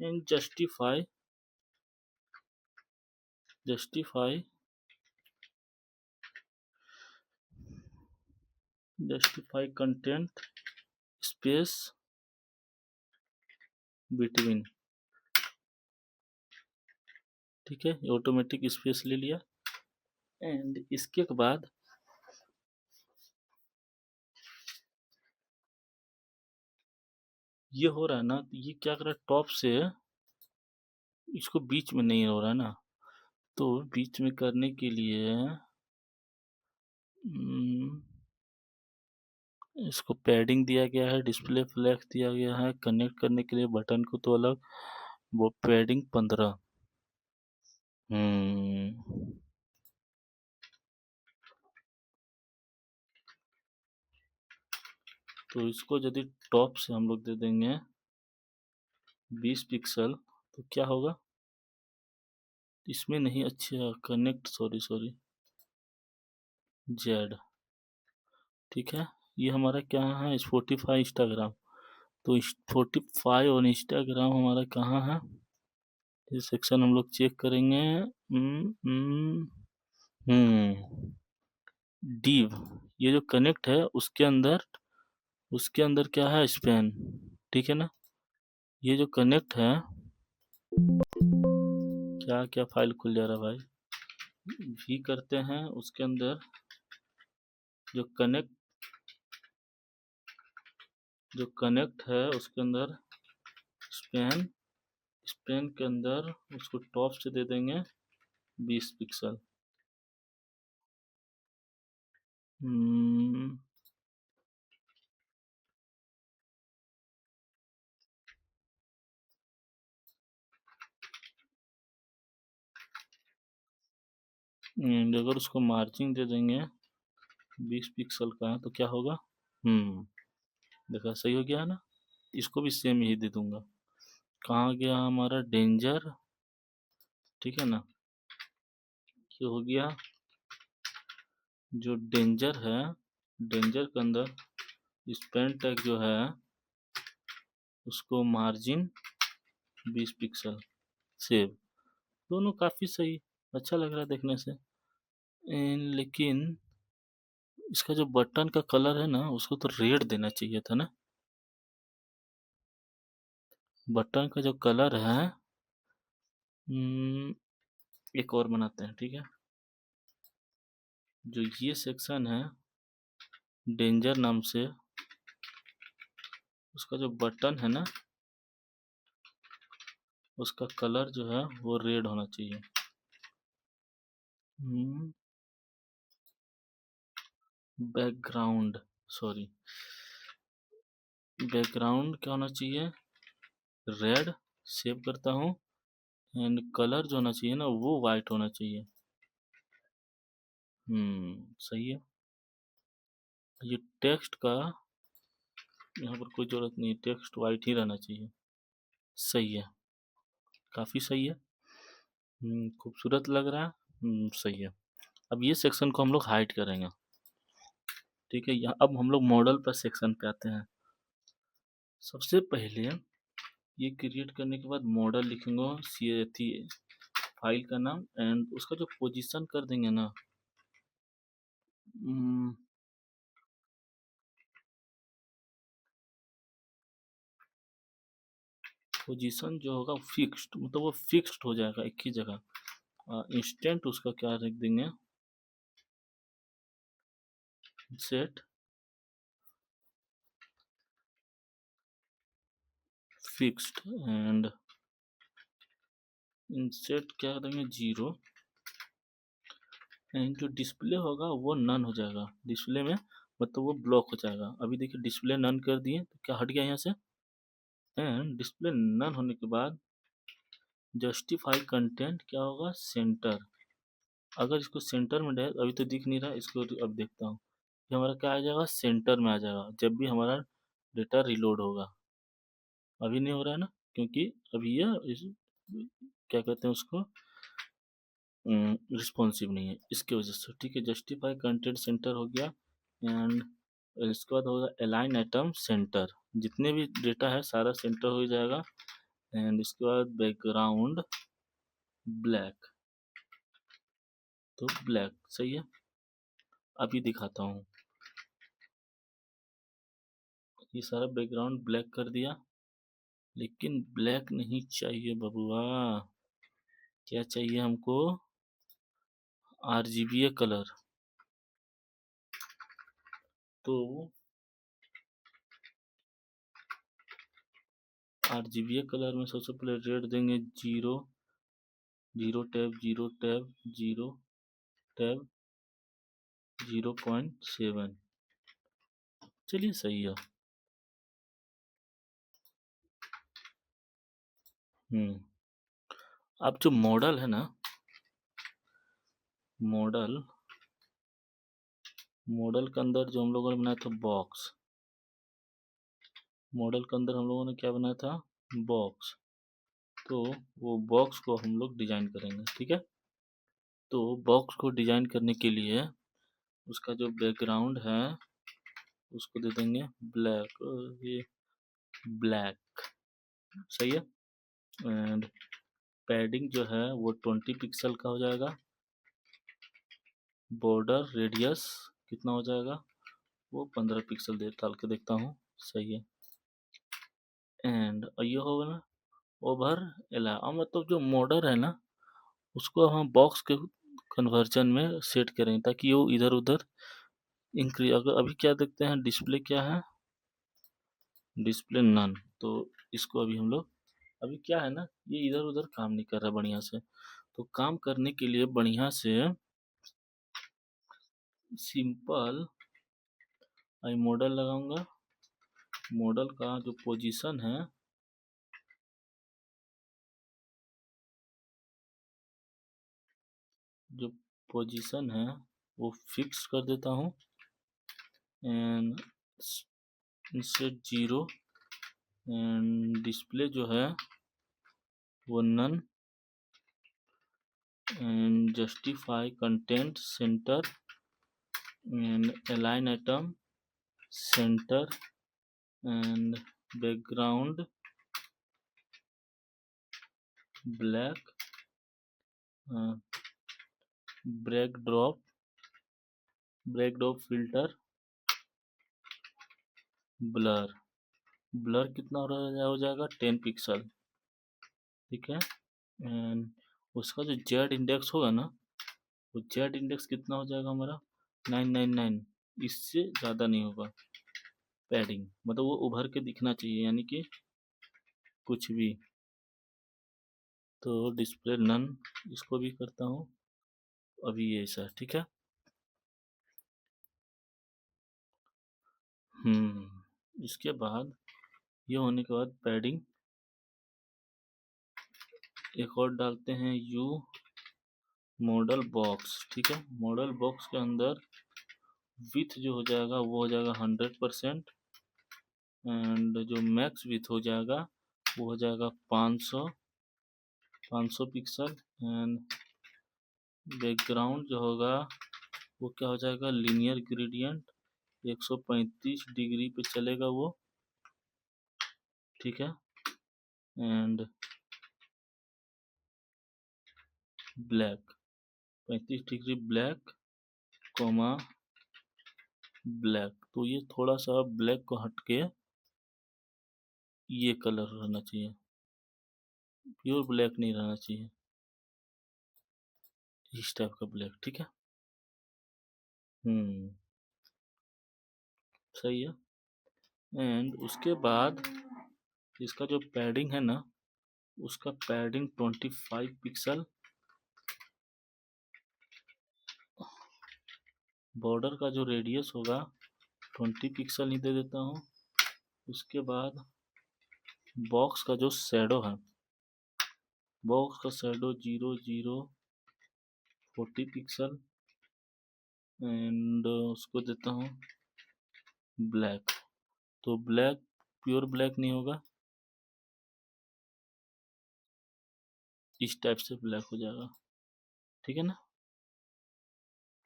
And justify justify justify content space between. ठीक है, ऑटोमेटिक स्पेस ले लिया। एंड इसके बाद ये हो रहा है ना, ये क्या कर रहा है, टॉप से इसको बीच में नहीं हो रहा है ना, तो बीच में करने के लिए इसको पैडिंग दिया गया है, डिस्प्ले फ्लैक्स दिया गया है, कनेक्ट करने के लिए बटन को तो अलग, वो पैडिंग 15। तो इसको यदि टॉप से हम लोग दे देंगे 20 पिक्सल तो क्या होगा, इसमें नहीं, अच्छा कनेक्ट, सॉरी सॉरी, जेड। ठीक है, ये हमारा क्या है, स्पॉटिफाई इंस्टाग्राम। तो स्पॉटिफाई और इंस्टाग्राम हमारा कहाँ है, ये सेक्शन हम लोग चेक करेंगे। डिव, ये जो कनेक्ट है उसके अंदर क्या है, स्पैन। ठीक है ना, ये जो कनेक्ट है, क्या क्या फाइल खुल जा रहा है भाई, भी करते हैं उसके अंदर जो कनेक्ट है उसके अंदर स्पैन, स्पैन के अंदर उसको टॉप से दे देंगे 20 पिक्सल। अगर उसको मार्जिन दे देंगे 20 पिक्सल का तो क्या होगा, देखा सही हो गया है ना। इसको भी सेम यही दे दूंगा। कहाँ गया हमारा डेंजर, ठीक है ना, ये हो गया जो डेंजर है, डेंजर के अंदर स्पैन टैग जो है उसको मार्जिन 20 पिक्सल, सेव। दोनों काफ़ी सही, अच्छा लग रहा है देखने से। लेकिन इसका जो बटन का कलर है ना उसको तो रेड देना चाहिए था ना, बटन का जो कलर है। एक और बनाते हैं, ठीक है, जो ये सेक्शन है डेंजर नाम से, उसका जो बटन है ना उसका कलर जो है वो रेड होना चाहिए। बैकग्राउंड, सॉरी, बैकग्राउंड क्या होना चाहिए, रेड। सेव करता हूँ। एंड कलर जो होना चाहिए ना वो वाइट होना चाहिए। सही है। ये टेक्स्ट का यहाँ पर कोई जरूरत नहीं, टेक्स्ट वाइट ही रहना चाहिए। सही है, काफी सही है। खूबसूरत लग रहा है। सही है। अब ये सेक्शन को हम लोग हाइड करेंगे। ठीक है, यहाँ अब हम लोग मॉडल पर सेक्शन पे आते हैं। सबसे पहले ये क्रिएट करने के बाद मॉडल लिखेंगे, सी फाइल का नाम, एंड उसका जो पोजीशन कर देंगे ना, पोजीशन जो होगा फिक्स्ड, मतलब वो फिक्स्ड हो जाएगा एक ही जगह। इंस्टेंट उसका क्या रख देंगे, सेट फिक्स्ड, एंड इंसेट क्या देंगे, 0। एंड जो डिस्प्ले होगा वो नन हो जाएगा, डिस्प्ले में मतलब वो ब्लॉक हो जाएगा। अभी देखिए डिस्प्ले नन कर दिए तो क्या हट गया यहाँ से। एंड डिस्प्ले नन होने के बाद जस्टिफाई कंटेंट क्या होगा, सेंटर। अगर इसको सेंटर में डाल, अभी तो दिख नहीं रहा, इसको अब देखता हूँ, ये हमारा क्या आ जाएगा, सेंटर में आ जाएगा जब भी हमारा डेटा रिलोड होगा। अभी नहीं हो रहा है ना, क्योंकि अभी ये क्या कहते हैं उसको, रिस्पॉन्सिव नहीं है, इसकी वजह से। ठीक है, जस्टिफाई कंटेंट सेंटर हो गया। एंड इसके बाद होगा अलाइन एटम सेंटर, जितने भी डेटा है सारा सेंटर हो जाएगा। एंड इसके बाद बैकग्राउंड ब्लैक, तो ब्लैक सही है। अभी दिखाता हूँ, ये सारा बैकग्राउंड ब्लैक कर दिया, लेकिन ब्लैक नहीं चाहिए बबुआ, क्या चाहिए हमको, आरजीबी कलर। तो आरजीबी कलर में सबसे पहले रेड देंगे, zero, zero tab, zero tab, zero tab, 0.7, चलिए सही है। अब जो मॉडल है ना, मॉडल के अंदर जो हम लोगों ने बनाया था बॉक्स, मॉडल के अंदर हम लोगों ने क्या बनाया था, बॉक्स। तो वो बॉक्स को हम लोग डिजाइन करेंगे, ठीक है। तो बॉक्स को डिजाइन करने के लिए उसका जो बैकग्राउंड है उसको दे देंगे ब्लैक, ये ब्लैक सही है। एंड पैडिंग जो है वो 20 पिक्सल का हो जाएगा। बॉर्डर रेडियस कितना हो जाएगा, वो 15 पिक्सल डाल के देखता हूँ, सही है। एंड ये होगा ना ओवर एला, मतलब जो मॉडल है ना उसको हम बॉक्स के कन्वर्जन में सेट करें ताकि वो इधर उधर इंक्रीज। अगर अभी क्या देखते हैं, डिस्प्ले क्या है, डिस्प्ले नन। तो इसको अभी हम लोग, अभी क्या है ना, ये इधर उधर काम नहीं कर रहा बढ़िया से। तो काम करने के लिए बढ़िया से सिंपल आई मॉडल लगाऊंगा। मॉडल का जो पोजीशन है, जो पोजीशन है वो फिक्स कर देता हूँ। And set zero, and display जो है वो none, and justify content centre, and align item centre, and background black, backdrop filter, blur, blur कितना हो जाएगा 10 पिक्सल, ठीक है। एंड उसका जो जेड इंडेक्स होगा ना, वो जेड इंडेक्स कितना हो जाएगा हमारा 999, इससे ज़्यादा नहीं होगा। पैडिंग मतलब वो उभर के दिखना चाहिए, यानी कि कुछ भी। तो डिस्प्ले नन, इसको भी करता हूँ अभी, ये ऐसा ठीक है। इसके बाद ये होने के बाद पैडिंग एक और डालते हैं, यू मॉडल बॉक्स, ठीक है। मॉडल बॉक्स के अंदर विथ जो हो जाएगा वो हो जाएगा 100%, एंड जो मैक्स विथ हो जाएगा वो हो जाएगा 500 पिक्सल। एंड बैकग्राउंड जो होगा वो क्या हो जाएगा, लीनियर ग्रेडियंट 135 डिग्री पे चलेगा वो, ठीक है। And black 35 degree black comma black. तो ये थोड़ा सा ब्लैक को हटके ये कलर रहना चाहिए, प्योर ब्लैक नहीं रहना चाहिए, इस टाइप का ब्लैक, ठीक है। हम्म सही है। एंड उसके बाद इसका जो पैडिंग है ना, उसका पैडिंग 25 पिक्सल, बॉर्डर का जो रेडियस होगा 20 पिक्सल ही दे देता हूँ। उसके बाद बॉक्स का जो शैडो है, बॉक्स का शैडो 40 पिक्सल, एंड उसको देता हूँ ब्लैक। तो ब्लैक प्योर ब्लैक नहीं होगा, इस टाइप से ब्लैक हो जाएगा, ठीक है ना।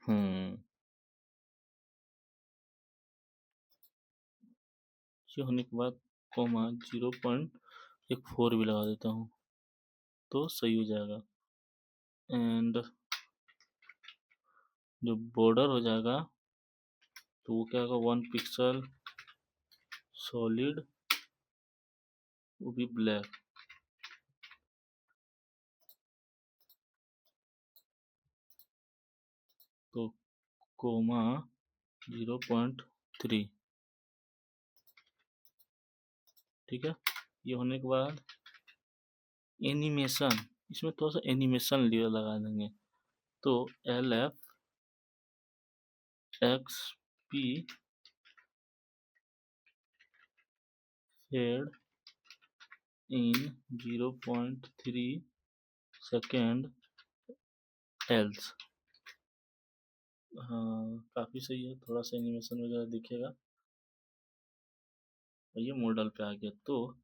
हम्म ये होने के बाद कोमा 0.14 भी लगा देता हूँ तो सही हो जाएगा। एंड जो बॉर्डर हो जाएगा तो वो क्या होगा, 1 पिक्सल सॉलिड, वो भी ब्लैक। तो कोमा 0.3, ठीक है। ये होने के बाद एनिमेशन, इसमें थोड़ा सा एनिमेशन लेयर लगा देंगे। तो LFXP fade in 0.3 second else. हाँ, काफ़ी सही है, थोड़ा सा एनिमेशन वगैरह दिखेगा। और ये मॉडल पे आ गया। तो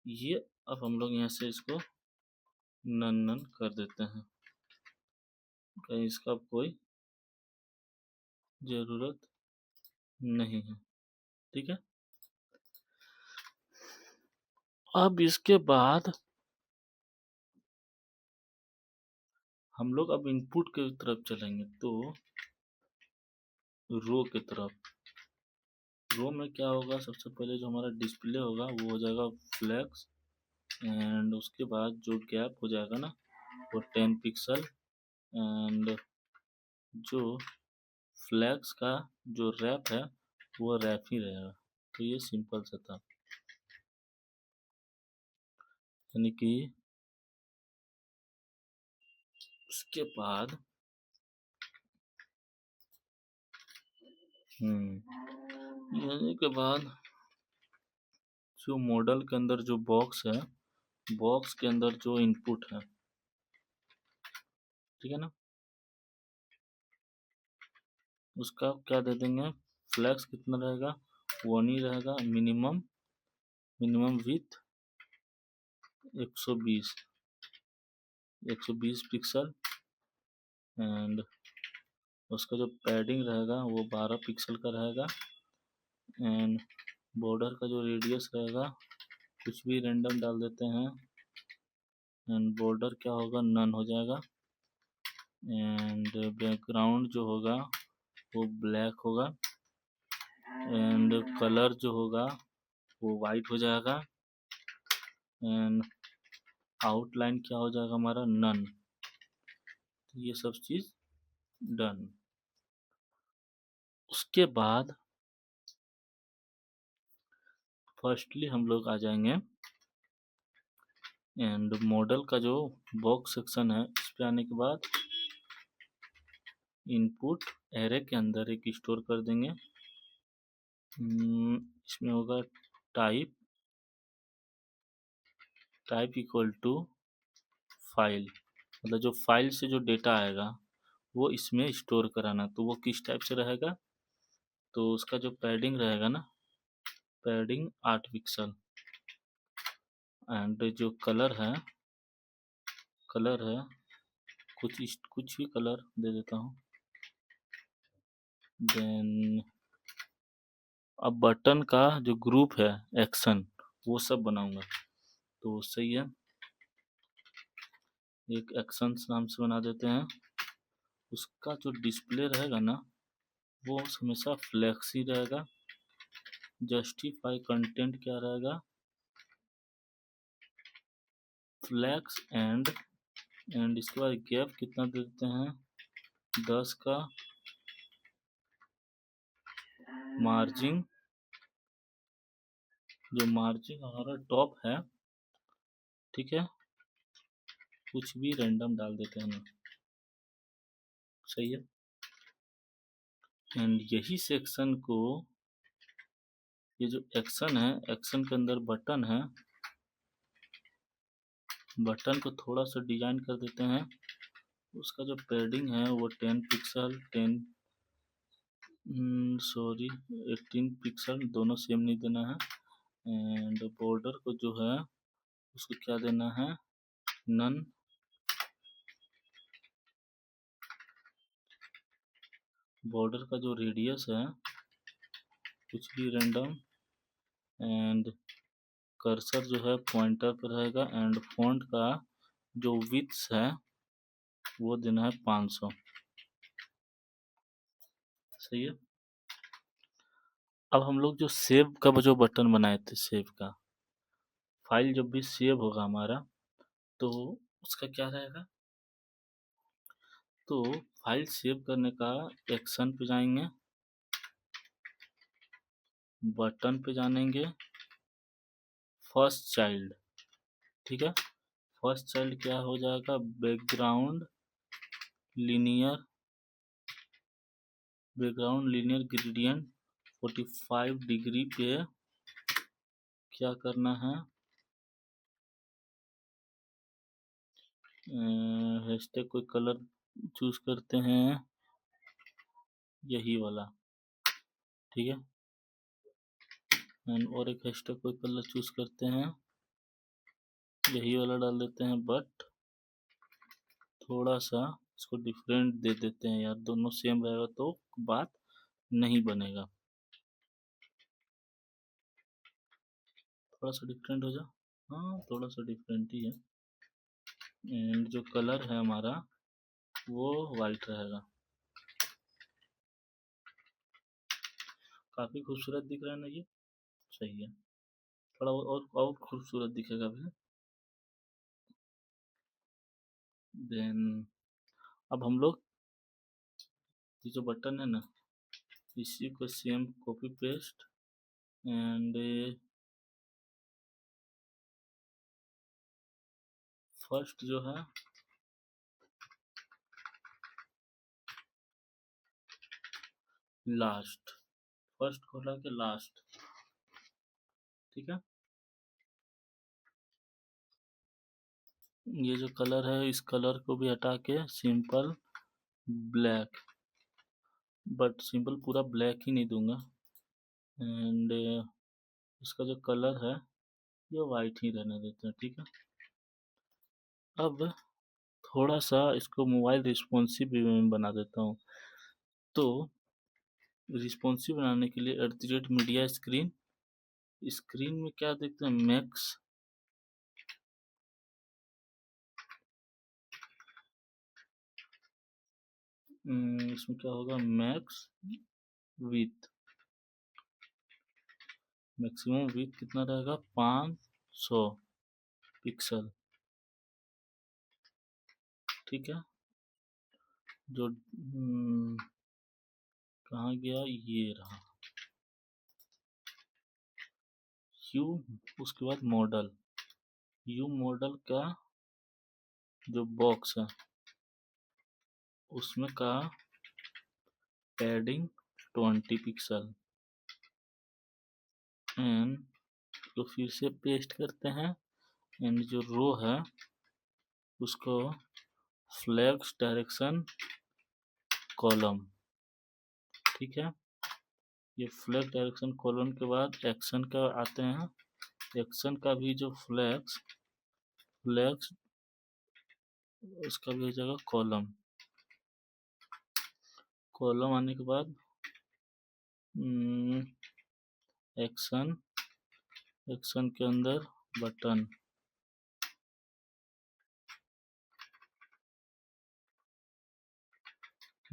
ये अब हम लोग यहाँ से इसको नन नन कर देते हैं, कहीं इसका अब कोई ज़रूरत नहीं है, ठीक है। अब इसके बाद हम लोग अब इनपुट की तरफ चलेंगे। तो रो की तरफ, रो में क्या होगा, सबसे पहले जो हमारा डिस्प्ले होगा वो हो जाएगा फ्लैक्स। एंड उसके बाद जो गैप हो जाएगा ना वो 10 पिक्सल। एंड जो फ्लैक्स का जो रैप है वो रैप ही रहेगा। तो ये सिंपल सा था, यानी कि उसके बाद यानी के बाद जो मॉडल के अंदर जो बॉक्स है, बॉक्स के अंदर जो इनपुट है, ठीक है ना, उसका क्या दे देंगे, फ्लैक्स कितना रहेगा, 1 ही रहेगा। Minimum minimum with 120 pixel. And उसका जो पैडिंग रहेगा वो 12 पिक्सल का रहेगा। एंड बॉर्डर का जो रेडियस रहेगा कुछ भी रैंडम डाल देते हैं। एंड बॉर्डर क्या होगा, नन हो जाएगा। एंड बैकग्राउंड जो होगा वो ब्लैक होगा। एंड कलर जो होगा वो वाइट हो जाएगा। एंड आउटलाइन क्या हो जाएगा हमारा, नन। तो ये सब चीज़ डन। उसके बाद फर्स्टली हम लोग आ जाएंगे एंड मॉडल का जो बॉक्स सेक्शन है इस पे आने के बाद इनपुट एरे के अंदर एक स्टोर कर देंगे। इसमें होगा टाइप इक्वल टू फाइल, मतलब जो फाइल से जो डेटा आएगा वो इसमें स्टोर कराना। तो वो किस टाइप से रहेगा, तो उसका जो पैडिंग रहेगा ना, पैडिंग 8 पिक्सल। एंड जो कलर है कुछ भी कलर दे देता हूँ। देन अब बटन का जो ग्रुप है, एक्शन, वो सब बनाऊंगा। तो सही है, एक एक्शंस नाम से बना देते हैं। उसका जो डिस्प्ले रहेगा ना वो हमेशा फ्लेक्सी रहेगा। जस्टिफाई कंटेंट क्या रहेगा, फ्लैक्स। एंड इसके बाद गैप कितना दे देते हैं, 10 का। मार्जिन, जो मार्जिन हमारा टॉप है, ठीक है, कुछ भी रैंडम डाल देते हैं ना, सही है। एंड यही सेक्शन को, ये जो एक्शन है, एक्शन के अंदर बटन है, बटन को थोड़ा सा डिजाइन कर देते हैं। उसका जो पैडिंग है वो 10 पिक्सल, 18 पिक्सल, दोनों सेम नहीं देना है। एंड बॉर्डर को जो है उसको क्या देना है, नन। बॉर्डर का जो रेडियस है कुछ भी रैंडम एंड कर्सर जो है पॉइंटर पर रहेगा एंड फॉन्ट का जो विड्थ है वो देना है 500। सही है। अब हम लोग जो सेव का जो बटन बनाए थे, सेव का फाइल जब भी सेव होगा हमारा तो उसका क्या रहेगा, तो फाइल सेव करने का एक्शन पे जाएंगे, बटन पे जानेंगे, फर्स्ट चाइल्ड। ठीक है, फर्स्ट चाइल्ड क्या हो जाएगा, बैकग्राउंड लीनियर, ग्रेडियंट 45 डिग्री पे क्या करना है, हैशटैग कोई कलर चूज करते हैं, यही वाला। ठीक है, एंड और एक हैशटैग कोई कलर चूज करते हैं, यही वाला डाल देते हैं, बट थोड़ा सा इसको डिफरेंट दे देते हैं यार, दोनों सेम रहेगा तो बात नहीं बनेगा, थोड़ा सा डिफरेंट हो जा। हाँ, थोड़ा सा डिफरेंट ही है। एंड जो कलर है हमारा वो वाइट रहेगा। काफी खूबसूरत दिख रहा है ना ये। सही है, थोड़ा और खूबसूरत दिखेगा भी। देन अब हम लोग ये जो बटन है ना, इसी को same copy paste and first जो है लास्ट, फर्स्ट खोला के लास्ट। ठीक है, ये जो कलर है इस कलर को भी हटा के सिंपल ब्लैक, बट सिंपल पूरा ब्लैक ही नहीं दूंगा, एंड इसका जो कलर है ये वाइट ही रहने देते हैं। ठीक है, अब थोड़ा सा इसको मोबाइल रिस्पॉन्सिव भी मैं बना देता हूँ। तो रिस्पॉन्सिव बनाने के लिए @मीडिया स्क्रीन, स्क्रीन में क्या देखते हैं, मैक्स इसमें क्या होगा, मैक्स विथ, मैक्सिमम विथ कितना रहेगा, 500 पिक्सल। ठीक है, जो कहाँ गया, ये रहा यू, उसके बाद मॉडल, यू मॉडल का जो बॉक्स है उसमें का पैडिंग 20 पिक्सल, एंड तो फिर से पेस्ट करते हैं, एंड जो रो है उसको फ्लैग्स डायरेक्शन कॉलम। ठीक है, ये फ्लैग डायरेक्शन कॉलम के बाद एक्शन का आते हैं, एक्शन का भी जो फ्लैग्स उसका भी हो जाएगा कॉलम, कॉलम आने के बाद एक्शन, एक्शन के अंदर button,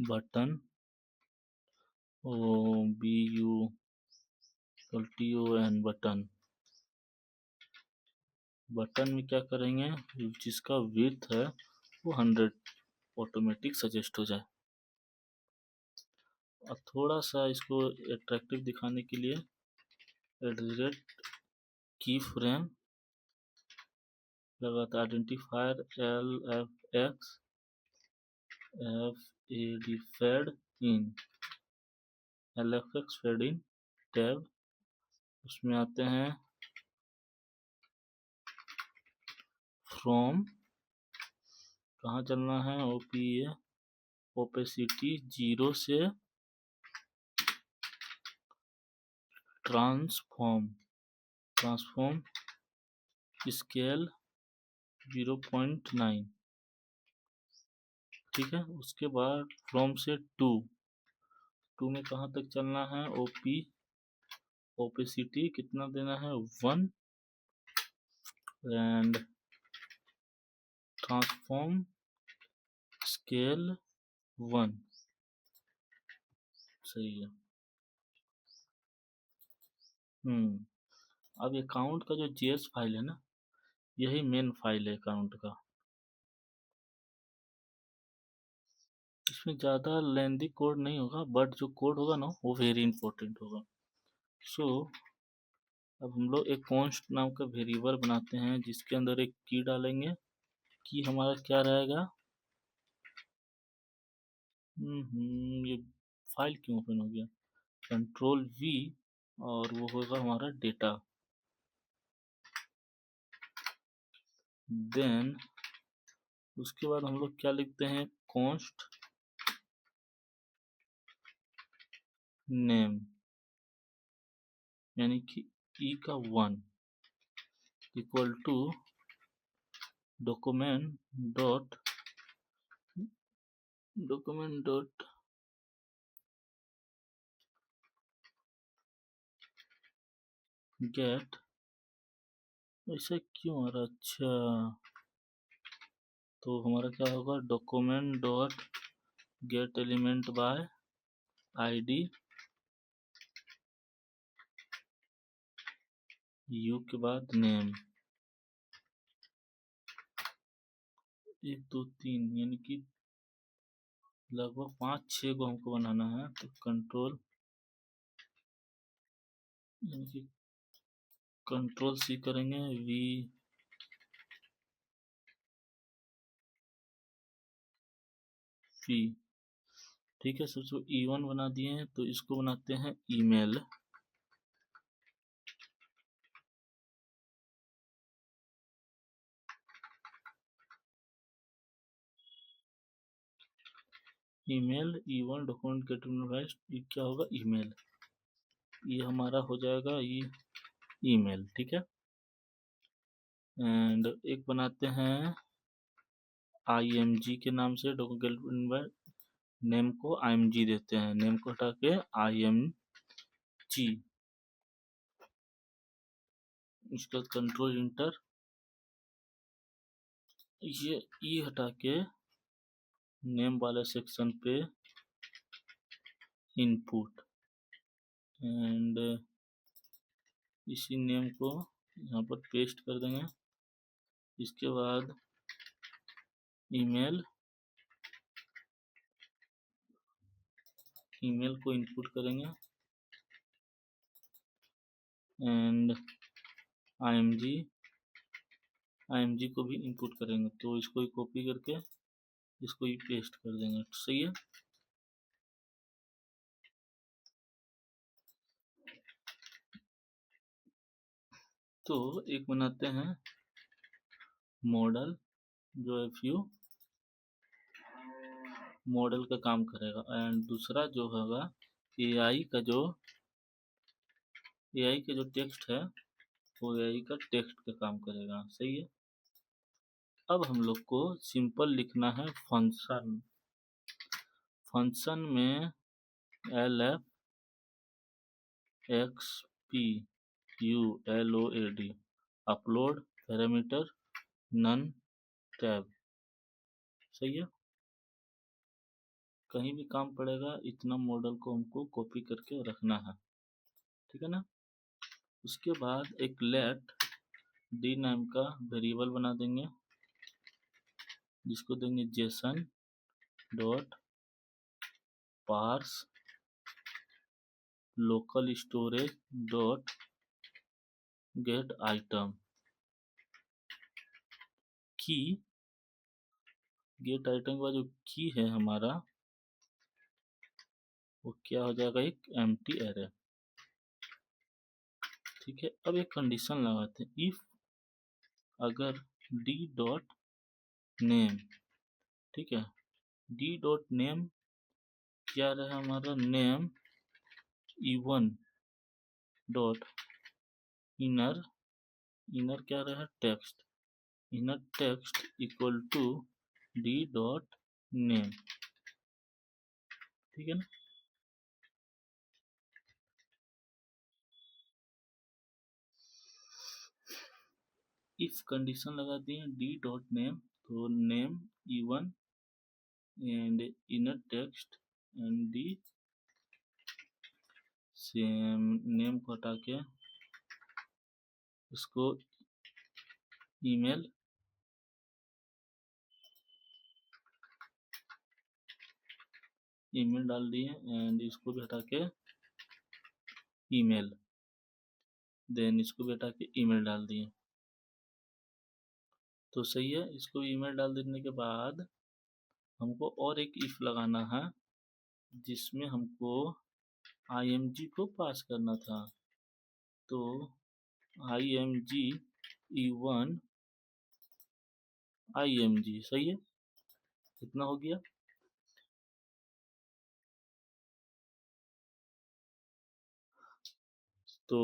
button BUTON button, button में क्या करेंगे, जिसका विड्थ है वो 100 ऑटोमेटिक सजेस्ट हो जाए। और थोड़ा सा इसको अट्रैक्टिव दिखाने के लिए की फ्रेम लगाता, identifier LFX FAD fade in, LFX fade in tab, उसमें आते हैं फ्रॉम, कहाँ चलना है, OPA ओपेसिटी 0 से ट्रांसफॉर्म स्केल 0.9। ठीक है, उसके बाद फ्रॉम से टू में कहाँ तक चलना है, OP ओपेसिटी कितना देना है 1 एंड ट्रांसफॉर्म स्केल 1। सही है। अब अकाउंट का जो जेएस फाइल है ना, यही मेन फाइल है अकाउंट का। इसमें ज़्यादा लेंदी कोड नहीं होगा, बट जो कोड होगा ना वो वेरी इंपॉर्टेंट होगा। सो अब हम लोग एक कॉन्स्ट नाम का वेरिएबल बनाते हैं जिसके अंदर एक की डालेंगे। की हमारा क्या रहेगा, ये फाइल क्यों ओपन हो गया, कंट्रोल वी, और वो होगा हमारा डेटा। देन उसके बाद हम लोग क्या लिखते हैं, कॉन्स्ट नेम, यानी कि ई का 1 equal to document dot get. ऐसा क्यों आ रहा, अच्छा तो हमारा क्या होगा, document dot get element by ID, यू के बाद नेम। 1 2 3 यानी कि लगभग 5 6 को हमको बनाना है, तो कंट्रोल यानी कि कंट्रोल सी करेंगे, वी पी। ठीक है, सबसे E1 बना दिए हैं, तो इसको बनाते हैं email. Email E1 document gate, ये क्या होगा, ईमेल। ये हमारा हो जाएगा ये ईमेल। ठीक है, एंड एक बनाते हैं IMG के नाम से, डॉक्यूमेंट नेम को IMG देते हैं, नेम को हटा के IMG। इसका कंट्रोल इंटर, ये ई हटा के नेम वाले सेक्शन पे इनपुट, एंड इसी नेम को यहाँ पर पेस्ट कर देंगे। इसके बाद ईमेल, ईमेल को इनपुट करेंगे एंड IMG, IMG को भी इनपुट करेंगे। तो इसको ही कॉपी करके इसको ही पेस्ट कर देंगे। सही है। तो एक बनाते हैं मॉडल, जो FU मॉडल का काम करेगा, एंड दूसरा जो होगा AI का जो टेक्स्ट है वो AI का टेक्स्ट का काम करेगा। सही है। अब हम लोग को सिंपल लिखना है फंक्शन। फंक्शन में LF XPULOAD, upload parameter none tab. सही है। कहीं भी काम पड़ेगा इतना मॉडल को हमको कॉपी करके रखना है। ठीक है ना। उसके बाद एक लेट डी नाम का वेरिएबल बना देंगे जिसको देंगे JSON dot parse local storage dot get item key. Get item का जो की है हमारा वो क्या हो जाएगा, एक एम्प्टी एरे। ठीक है, अब एक कंडीशन लगाते हैं, इफ अगर डी डॉट नेम, ठीक है, डी डॉट नेम क्या रहा हमारा, name E1 dot inner, inner क्या रहा, text, inner text equal to d dot name. ठीक है ना। इफ कंडीशन लगा दिए डी डॉट नेम, तो name E1 and inner text and d same, name को हटा के इसको ईमेल ईमेल डाल दिए एंड इसको भी हटा के ईमेल, देन इसको भी हटा के ईमेल डाल दिए। तो सही है। इसको ईमेल डाल देने के बाद हमको और एक इफ लगाना है जिसमें हमको img को पास करना था। तो img E1 img, सही है, इतना हो गया। तो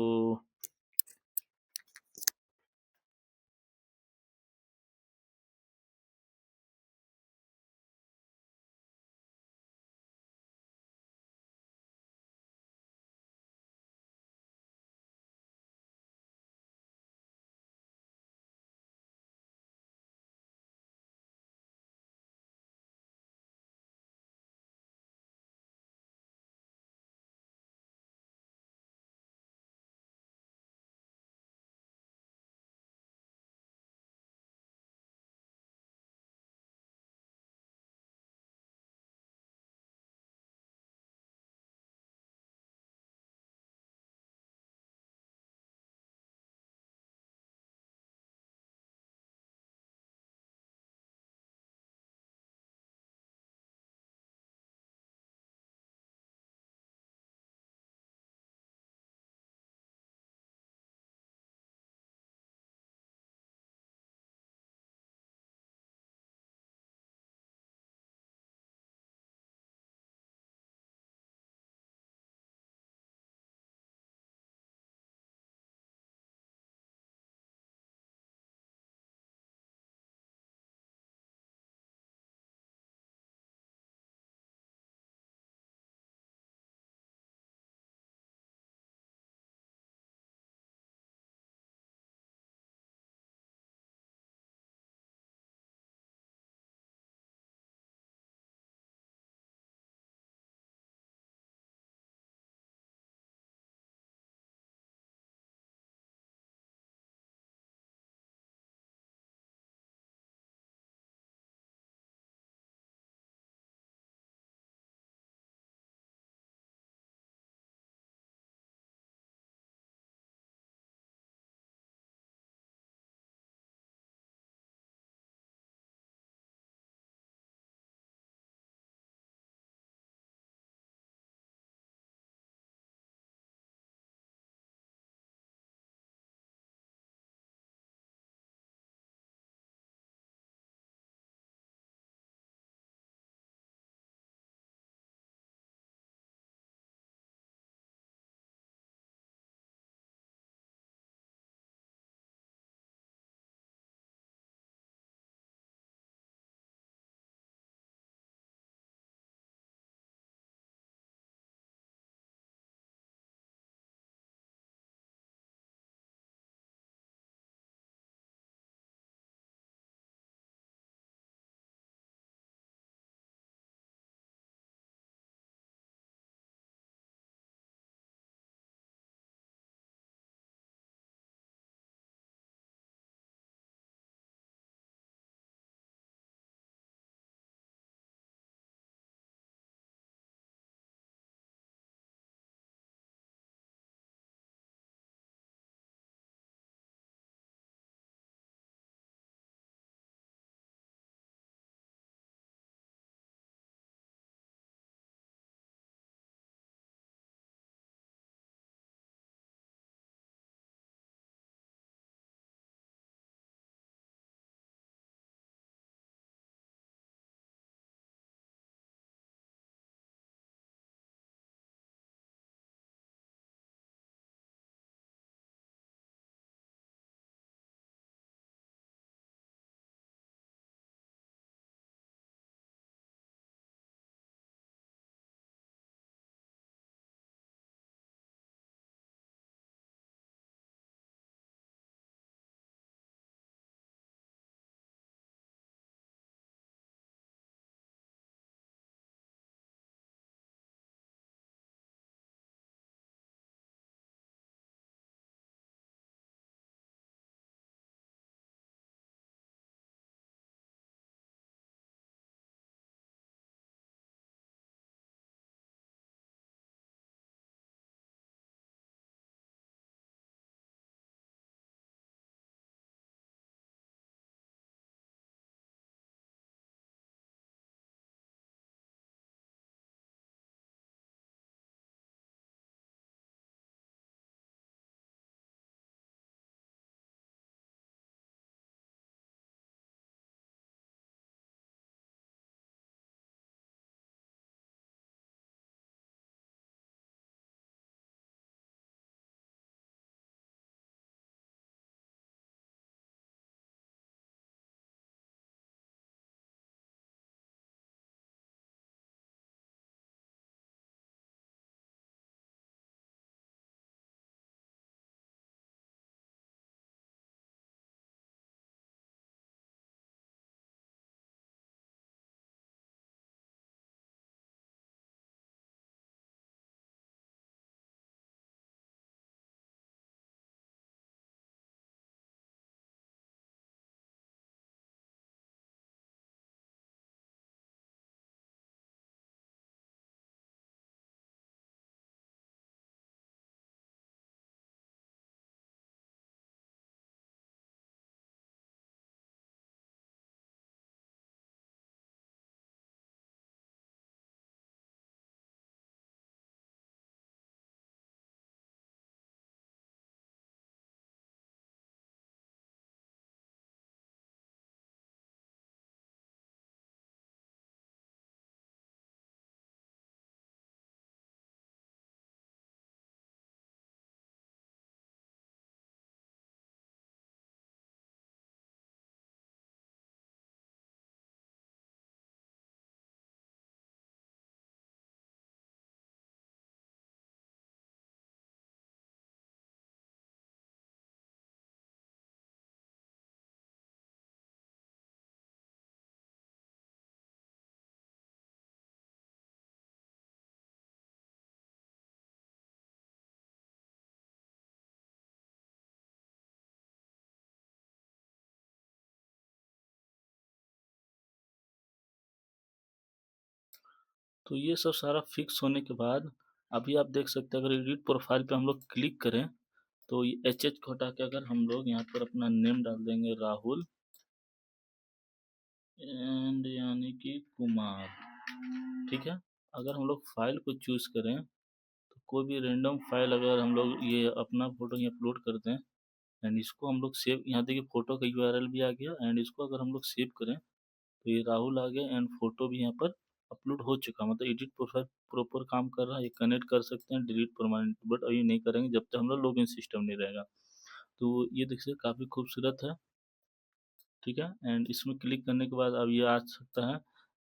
तो ये सब सारा फिक्स होने के बाद अभी आप देख सकते हैं, अगर एडिट प्रोफाइल पे हम लोग क्लिक करें तो ये एच को हटा के अगर हम लोग यहाँ पर अपना नेम डाल देंगे राहुल एंड यानी कि कुमार, ठीक है। अगर हम लोग फाइल को चूज करें तो कोई भी रेंडम फाइल अगर हम लोग ये अपना फोटो यहाँ अपलोड करते हैं एंड इसको हम लोग सेव, यहाँ देखिए फोटो का यूआरएल भी आ गया एंड इसको अगर हम लोग सेव करें तो ये राहुल आ गया एंड फोटो भी यहाँ पर अपलोड हो चुका, मतलब एडिट प्रोफाइल प्रॉपर काम कर रहा है। ये कनेक्ट कर सकते हैं डिलीट परमानेंट, बट अभी नहीं करेंगे जब तक हम लोग लॉगिन सिस्टम नहीं रहेगा। तो ये देखिए काफ़ी खूबसूरत है, ठीक है। एंड इसमें क्लिक करने के बाद अब ये आ सकता है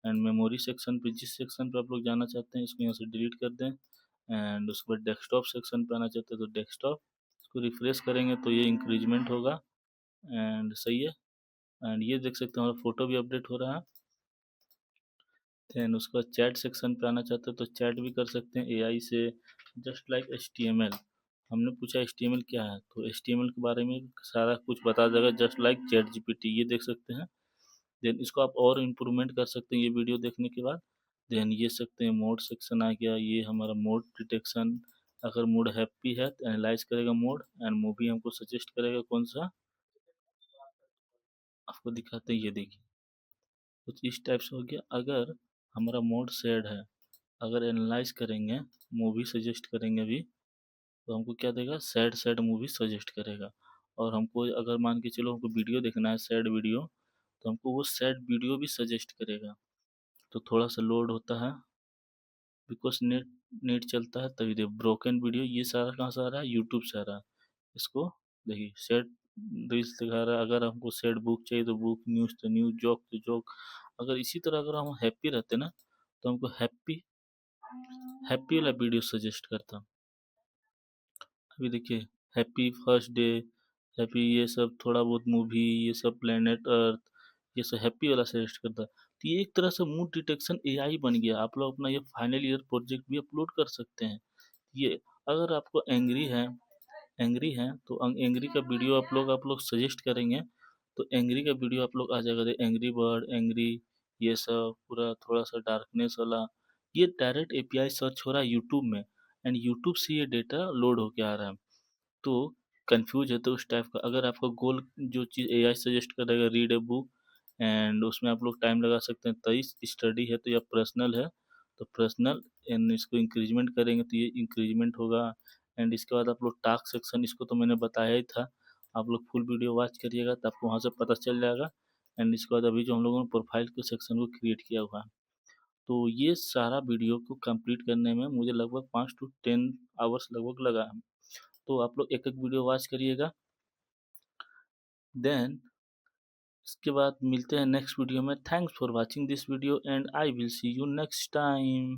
एंड मेमोरी सेक्शन पे, जिस सेक्शन पे आप लोग जाना चाहते हैं इसको यहाँ से डिलीट कर दें एंड उसके बाद डेस्कटॉप सेक्शन पे आना चाहते हैं तो डेस्कटॉप, इसको रिफ्रेश करेंगे तो ये इंक्रीजमेंट होगा एंड सही है। एंड ये देख सकते हैं हमारा फोटो भी अपडेट हो रहा है। देन उसके बाद चैट सेक्शन पे आना चाहते हैं तो चैट भी कर सकते हैं एआई से, जस्ट लाइक एचटीएमएल। हमने पूछा एचटीएमएल क्या है तो एचटीएमएल के बारे में सारा कुछ बता देगा, जस्ट लाइक चैट जीपीटी, ये देख सकते हैं। देन इसको आप और इम्प्रूवमेंट कर सकते हैं ये वीडियो देखने के बाद। देन ये सकते हैं मोड सेक्शन आ गया, ये हमारा मोड डिटेक्शन, अगर मूड हैप्पी है तो एनालाइज करेगा मोड एंड मूवी हमको सजेस्ट करेगा कौन सा, आपको दिखाते हैं ये देखिए कुछ इस टाइप से हो गया। अगर हमारा मोड सैड है, अगर एनालाइज करेंगे मूवी सजेस्ट करेंगे अभी तो हमको क्या देगा, सैड सैड मूवी सजेस्ट करेगा। और हमको अगर मान के चलो हमको वीडियो देखना है सैड वीडियो तो हमको वो सैड वीडियो भी सजेस्ट करेगा। तो थोड़ा सा लोड होता है बिकॉज नेट नेट चलता है तभी। देखो ब्रोकन वीडियो ये सारा कहाँ से आ रहा है, यूट्यूब से आ रहा है। इसको देखिए सैड रील्स दिखा रहा है, अगर हमको सैड बुक चाहिए तो बुक, न्यूज़ तो न्यूज़, जोक तो जोक। अगर इसी तरह अगर हम हैप्पी रहते ना तो हमको हैप्पी हैप्पी वाला वीडियो सजेस्ट करता। अभी देखिए हैप्पी फर्स्ट डे, हैप्पी ये सब थोड़ा बहुत मूवी, ये सब प्लेनेट अर्थ, ये सब हैप्पी वाला सजेस्ट करता है। तो ये एक तरह से मूड डिटेक्शन एआई बन गया। आप लोग अपना ये फाइनल ईयर प्रोजेक्ट भी अपलोड कर सकते हैं। ये अगर आपको एंग्री है तो एंग्री का वीडियो आप लोग सजेस्ट करेंगे तो एंग्री का वीडियो आप लोग आ जाएगा, एंग्री बर्ड, एंग्री, ये सब पूरा थोड़ा सा डार्कनेस वाला। ये डायरेक्ट एपीआई सर्च हो रहा है यूट्यूब में एंड यूट्यूब से ये डेटा लोड होके आ रहा है। तो कंफ्यूज है तो उस टाइप का अगर आपका गोल जो चीज़ एआई सजेस्ट करेगा, रीड ए बुक एंड उसमें आप लोग टाइम लगा सकते हैं 23, स्टडी है तो या पर्सनल है तो पर्सनल एंड इसको इंक्रीजमेंट करेंगे तो ये इंक्रीजमेंट होगा। एंड इसके बाद आप लोग टास्क सेक्शन, इसको तो मैंने बताया ही था, आप लोग फुल वीडियो वॉच करिएगा तो आपको वहाँ से पता चल जाएगा। एंड इसके बाद अभी जो हम लोगों ने प्रोफाइल के सेक्शन को क्रिएट किया हुआ है, तो ये सारा वीडियो को कंप्लीट करने में मुझे लगभग 5 to 10 आवर्स लगभग लगा है। तो आप लोग एक एक वीडियो वॉच करिएगा। देन इसके बाद मिलते हैं नेक्स्ट वीडियो में। Thanks for watching this video and I will see you next time.